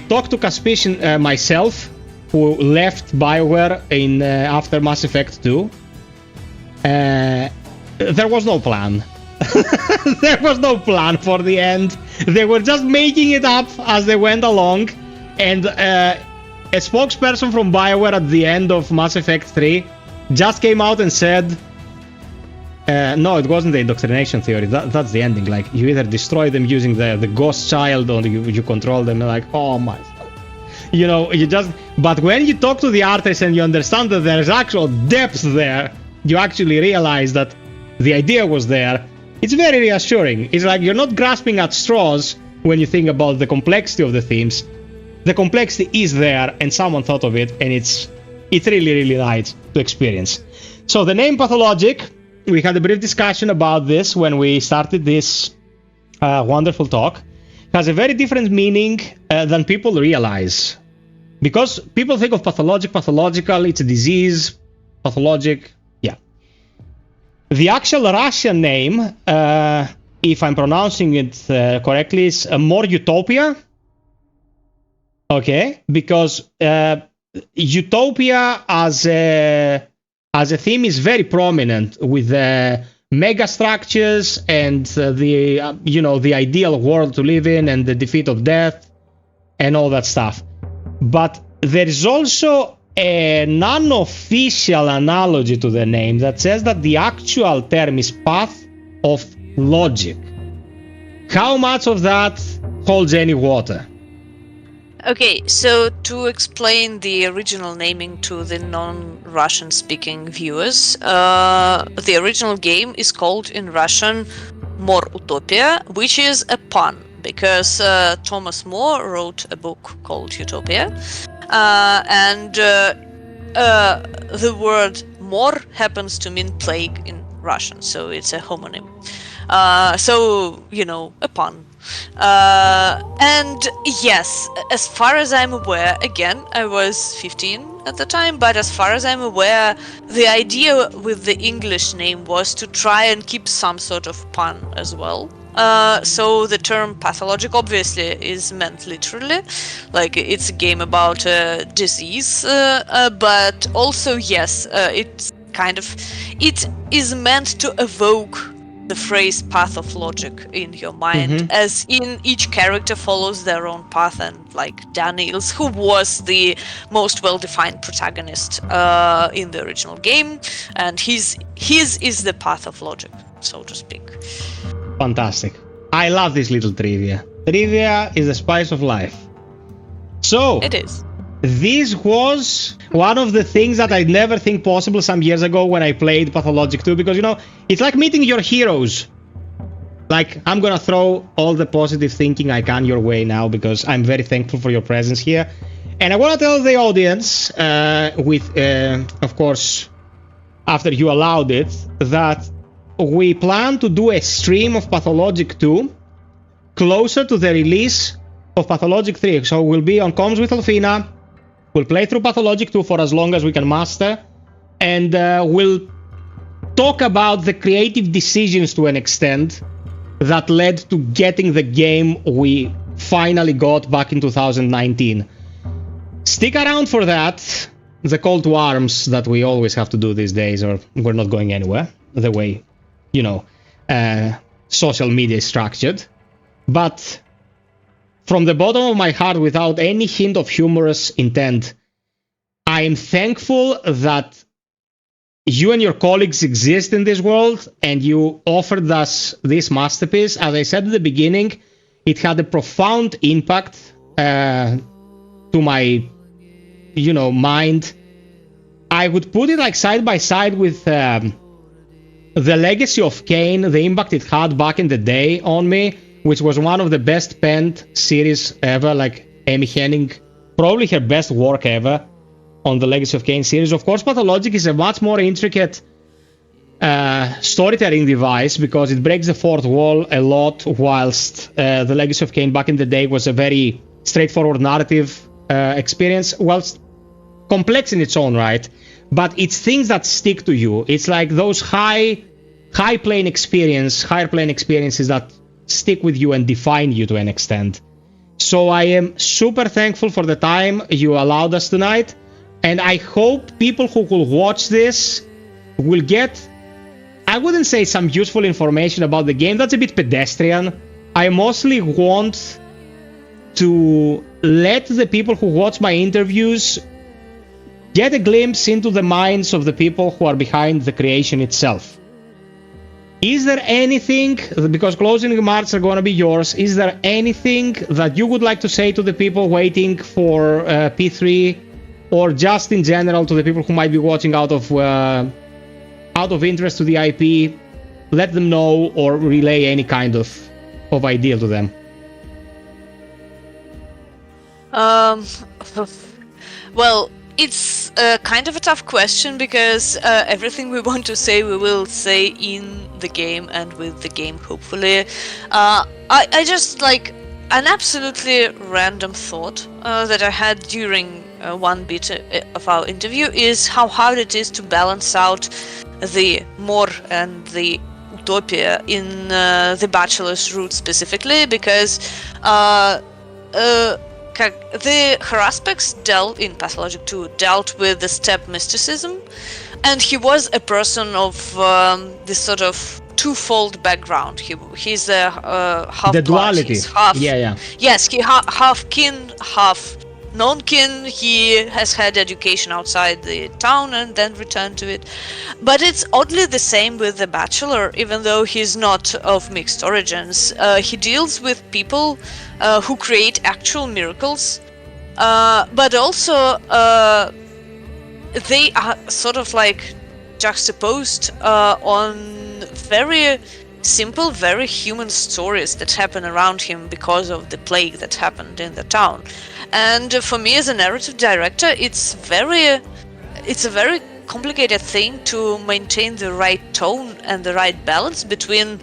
talked to Caspian myself, who left BioWare in after Mass Effect 2. There was no plan. There was no plan for the end. They were just making it up as they went along. And a spokesperson from BioWare at the end of Mass Effect 3 just came out and said, no, it wasn't the indoctrination theory. That's the ending. Like, you either destroy them using the ghost child or you control them. Like, oh my... You know, you just... But when you talk to the artist and you understand that there's actual depth there, you actually realize that the idea was there. It's very reassuring. It's like you're not grasping at straws when you think about the complexity of the themes. The complexity is there and someone thought of it, and it's really, really nice to experience. So the name Pathologic, we had a brief discussion about this when we started this wonderful talk, has a very different meaning than people realize. Because people think of pathological, it's a disease, pathologic, yeah. The actual Russian name, if I'm pronouncing it correctly, is more Utopia. Okay, because Utopia as a theme is very prominent with mega structures and the ideal world to live in and the defeat of death and all that stuff. But there is also an unofficial analogy to the name that says that the actual term is path of logic. How much of that holds any water? Okay, so to explain the original naming to the non-Russian speaking viewers, the original game is called in Russian More Utopia, which is a pun, because Thomas More wrote a book called Utopia, and the word More happens to mean plague in Russian, so it's a homonym. So, you know, a pun. And yes, as far as I'm aware, again, I was 15 at the time, but as far as I'm aware, the idea with the English name was to try and keep some sort of pun as well. So the term pathologic obviously is meant literally, like it's a game about a disease, but also yes, it is meant to evoke the phrase path of logic in your mind, as in each character follows their own path, and like Daniels, who was the most well-defined protagonist in the original game, and his is the path of logic, so to speak. Fantastic. I love this little trivia. Trivia is the spice of life. So It is. this was one of the things that I'd never think possible some years ago when I played Pathologic 2, because, you know, it's like meeting your heroes. Like, I'm gonna throw all the positive thinking I can your way now, because I'm very thankful for your presence here. And I want to tell the audience, of course, after you allowed it, that we plan to do a stream of Pathologic 2 closer to the release of Pathologic 3. So we'll be on comms with Alfina. We'll play through Pathologic 2 for as long as we can master, and we'll talk about the creative decisions to an extent that led to getting the game we finally got back in 2019. Stick around for that. The call to arms that we always have to do these days, or we're not going anywhere, the way, you know, social media is structured. But from the bottom of my heart, without any hint of humorous intent, I am thankful that you and your colleagues exist in this world, and you offered us this masterpiece. As I said at the beginning, it had a profound impact to my, you know, mind. I would put it like side by side with the legacy of Kane, the impact it had back in the day on me, which was one of the best penned series ever, like Amy Hennig, probably her best work ever on the Legacy of Kain series. Of course, Pathologic is a much more intricate storytelling device because it breaks the fourth wall a lot, whilst the Legacy of Kain back in the day was a very straightforward narrative experience, whilst complex in its own right. But it's things that stick to you. It's like those higher plane experiences that stick with you and define you to an extent. So I am super thankful for the time you allowed us tonight, and I hope people who will watch this will get, I wouldn't say some useful information about the game, that's a bit pedestrian. I mostly want to let the people who watch my interviews get a glimpse into the minds of the people who are behind the creation itself. Is there anything, because closing remarks are going to be yours, is there anything that you would like to say to the people waiting for P3, or just in general to the people who might be watching out of interest to the IP? Let them know or relay any kind of idea to them. Well, it's kind of a tough question because everything we want to say, we will say in the game and with the game, hopefully. I just like an absolutely random thought that I had during one bit of our interview is how hard it is to balance out the more and the utopia in the bachelor's route specifically, because the Haraspeks dealt in Pathologic 2 dealt with the step mysticism, and he was a person of this sort of twofold background. He's a half the duality. Yes, he half kin, half non-kin. He has had education outside the town and then returned to it. But it's oddly the same with the Bachelor, even though he's not of mixed origins. He deals with people who create actual miracles, but also they are sort of like juxtaposed on very simple, very human stories that happen around him because of the plague that happened in the town. And for me as a narrative director, it's a very complicated thing to maintain the right tone and the right balance between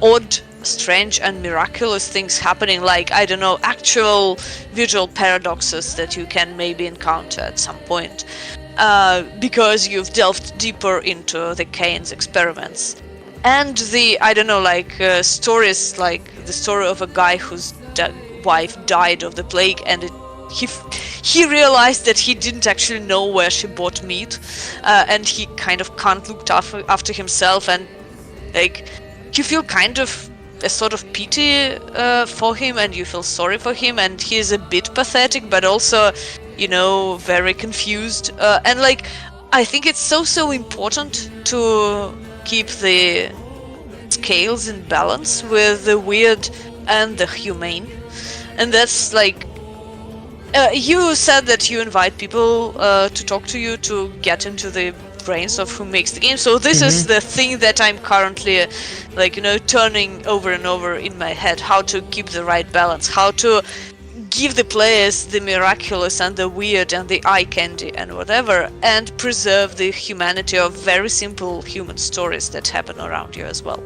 odd, strange and miraculous things happening, like, I don't know, actual visual paradoxes that you can maybe encounter at some point because you've delved deeper into the Kain's experiments. And the, I don't know, like stories like the story of a guy whose wife died of the plague, and he realized that he didn't actually know where she bought meat, and he kind of can't look after himself, and like you feel kind of a sort of pity for him, and you feel sorry for him, and he's a bit pathetic, but also, you know, very confused, and like I think it's so important to keep the scales in balance with the weird and the humane. And that's like you said that you invite people to talk to you to get into the brains of who makes the game, so this is the thing that I'm currently like, you know, turning over and over in my head, how to keep the right balance, how to give the players the miraculous and the weird and the eye candy and whatever, and preserve the humanity of very simple human stories that happen around you as well.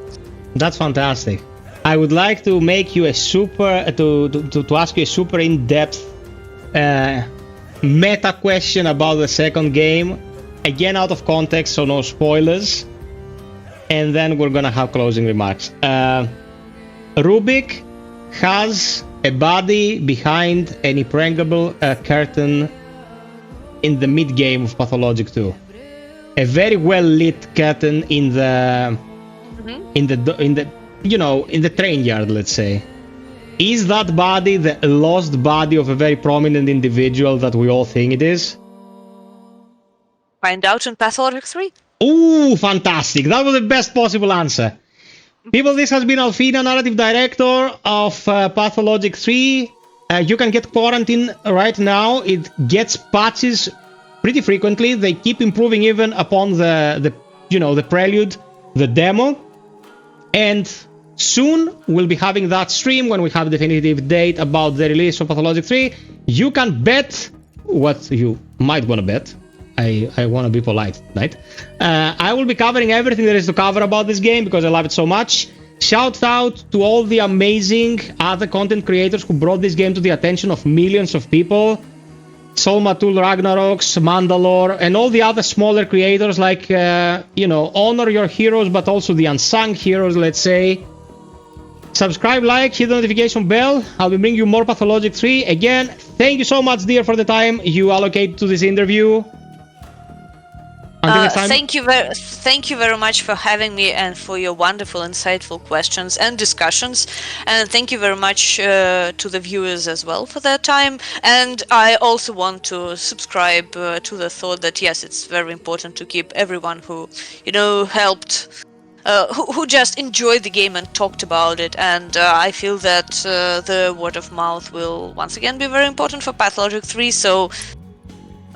That's fantastic. I would like to make you a super to ask you a super in-depth meta question about the second game, again out of context, so no spoilers, and then we're gonna have closing remarks. Rubik has a body behind an impregnable curtain in the mid game of Pathologic 2. A very well lit curtain in the train yard, let's say. Is that body the lost body of a very prominent individual that we all think it is? Find out in Pathologic 3. Ooh, fantastic! That was the best possible answer. People, this has been Alfina, narrative director of Pathologic 3. You can get Quarantine right now. It gets patches pretty frequently. They keep improving even upon the prelude, the demo. And soon we'll be having that stream when we have a definitive date about the release of Pathologic 3. You can bet what you might want to bet. I want to be polite, right? I will be covering everything there is to cover about this game because I love it so much. Shout out to all the amazing other content creators who brought this game to the attention of millions of people. Solmatul, Ragnaroks, Mandalore, and all the other smaller creators like, honor your heroes, but also the unsung heroes, let's say. Subscribe, like, hit the notification bell. I'll be bringing you more Pathologic 3. Again, thank you so much, dear, for the time you allocate to this interview. Until next time. Thank you very much for having me and for your wonderful, insightful questions and discussions. And thank you very much to the viewers as well for their time. And I also want to subscribe to the thought that yes, it's very important to keep everyone who helped. Who just enjoyed the game and talked about it, and I feel that the word of mouth will once again be very important for Pathologic 3, so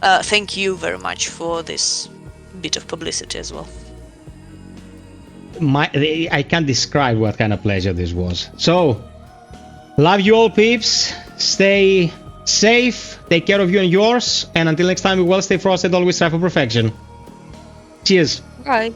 thank you very much for this bit of publicity as well. I can't describe what kind of pleasure this was. So, love you all, peeps. Stay safe, take care of you and yours, and until next time, be well, stay frosted, always strive for perfection. Cheers. Bye.